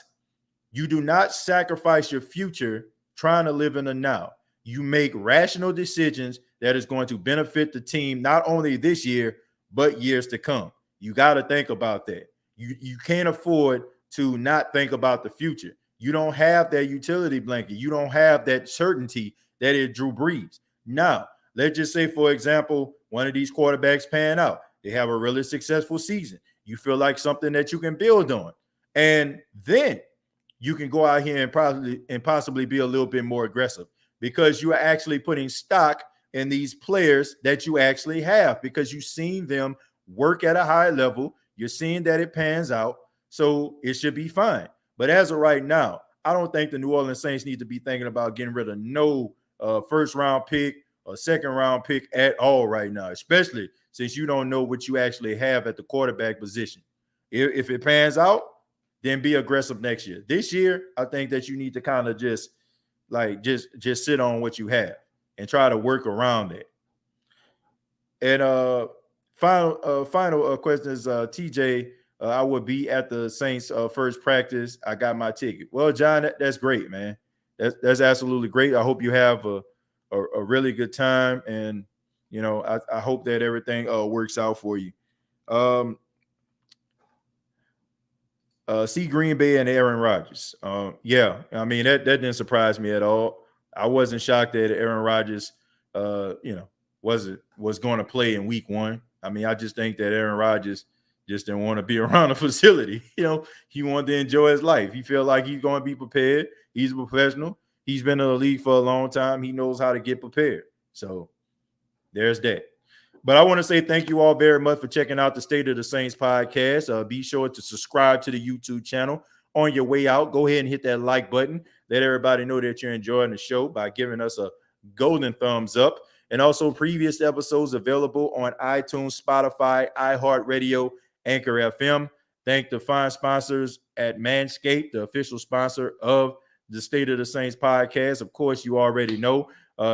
you do not sacrifice your future trying to live in the now. You make rational decisions that is going to benefit the team not only this year, but years to come. You got to think about that. You can't afford to not think about the future. You don't have that utility blanket. You don't have that certainty that is Drew Brees. Now, let's just say, for example, one of these quarterbacks pan out. They have a really successful season. You feel like something that you can build on. And then you can go out here and possibly be a little bit more aggressive because you are actually putting stock in these players that you actually have because you've seen them work at a high level. You're seeing that it pans out. So it should be fine. But as of right now, I don't think the New Orleans Saints need to be thinking about getting rid of no first round pick or second round pick at all right now, especially since you don't know what you actually have at the quarterback position. If it pans out, then be aggressive next year. This year, I think that you need to kind of just sit on what you have and try to work around it. And final question is TJ. I would be at the Saints first practice. I got my ticket. Well, John, that's great, man. That's absolutely great. I hope you have a really good time, and I hope that everything works out for you. See Green Bay and Aaron Rodgers. Yeah, I mean that didn't surprise me at all. I wasn't shocked that Aaron Rodgers, was going to play in Week 1. I mean, I just think that Aaron Rodgers just didn't want to be around the facility. He wanted to enjoy his life. He felt like he's going to be prepared. He's a professional. He's been in the league for a long time. He knows how to get prepared. So there's that. But I want to say thank you all very much for checking out the State of the Saints podcast. Be sure to subscribe to the YouTube channel. On your way out, go ahead and hit that like button. Let everybody know that you're enjoying the show by giving us a golden thumbs up. And also previous episodes available on iTunes, Spotify, iHeartRadio, Anchor FM. Thank the fine sponsors at Manscaped, the official sponsor of the State of the Saints podcast. Of course, you already know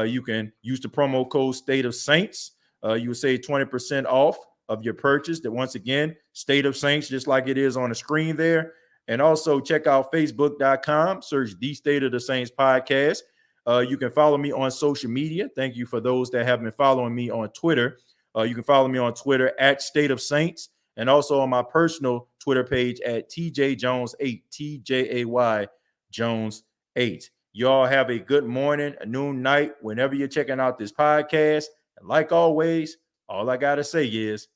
you can use the promo code State of Saints. You will save 20% off of your purchase. That once again, State of Saints, just like it is on the screen there. And also check out Facebook.com, search the State of the Saints podcast. You can follow me on social media. Thank you for those that have been following me on Twitter. You can follow me on Twitter at State of Saints, and also on my personal Twitter page at TJ Jones8, TJAY Jones 8. Y'all have a good morning, a noon, night, whenever you're checking out this podcast. And like always, all I got to say is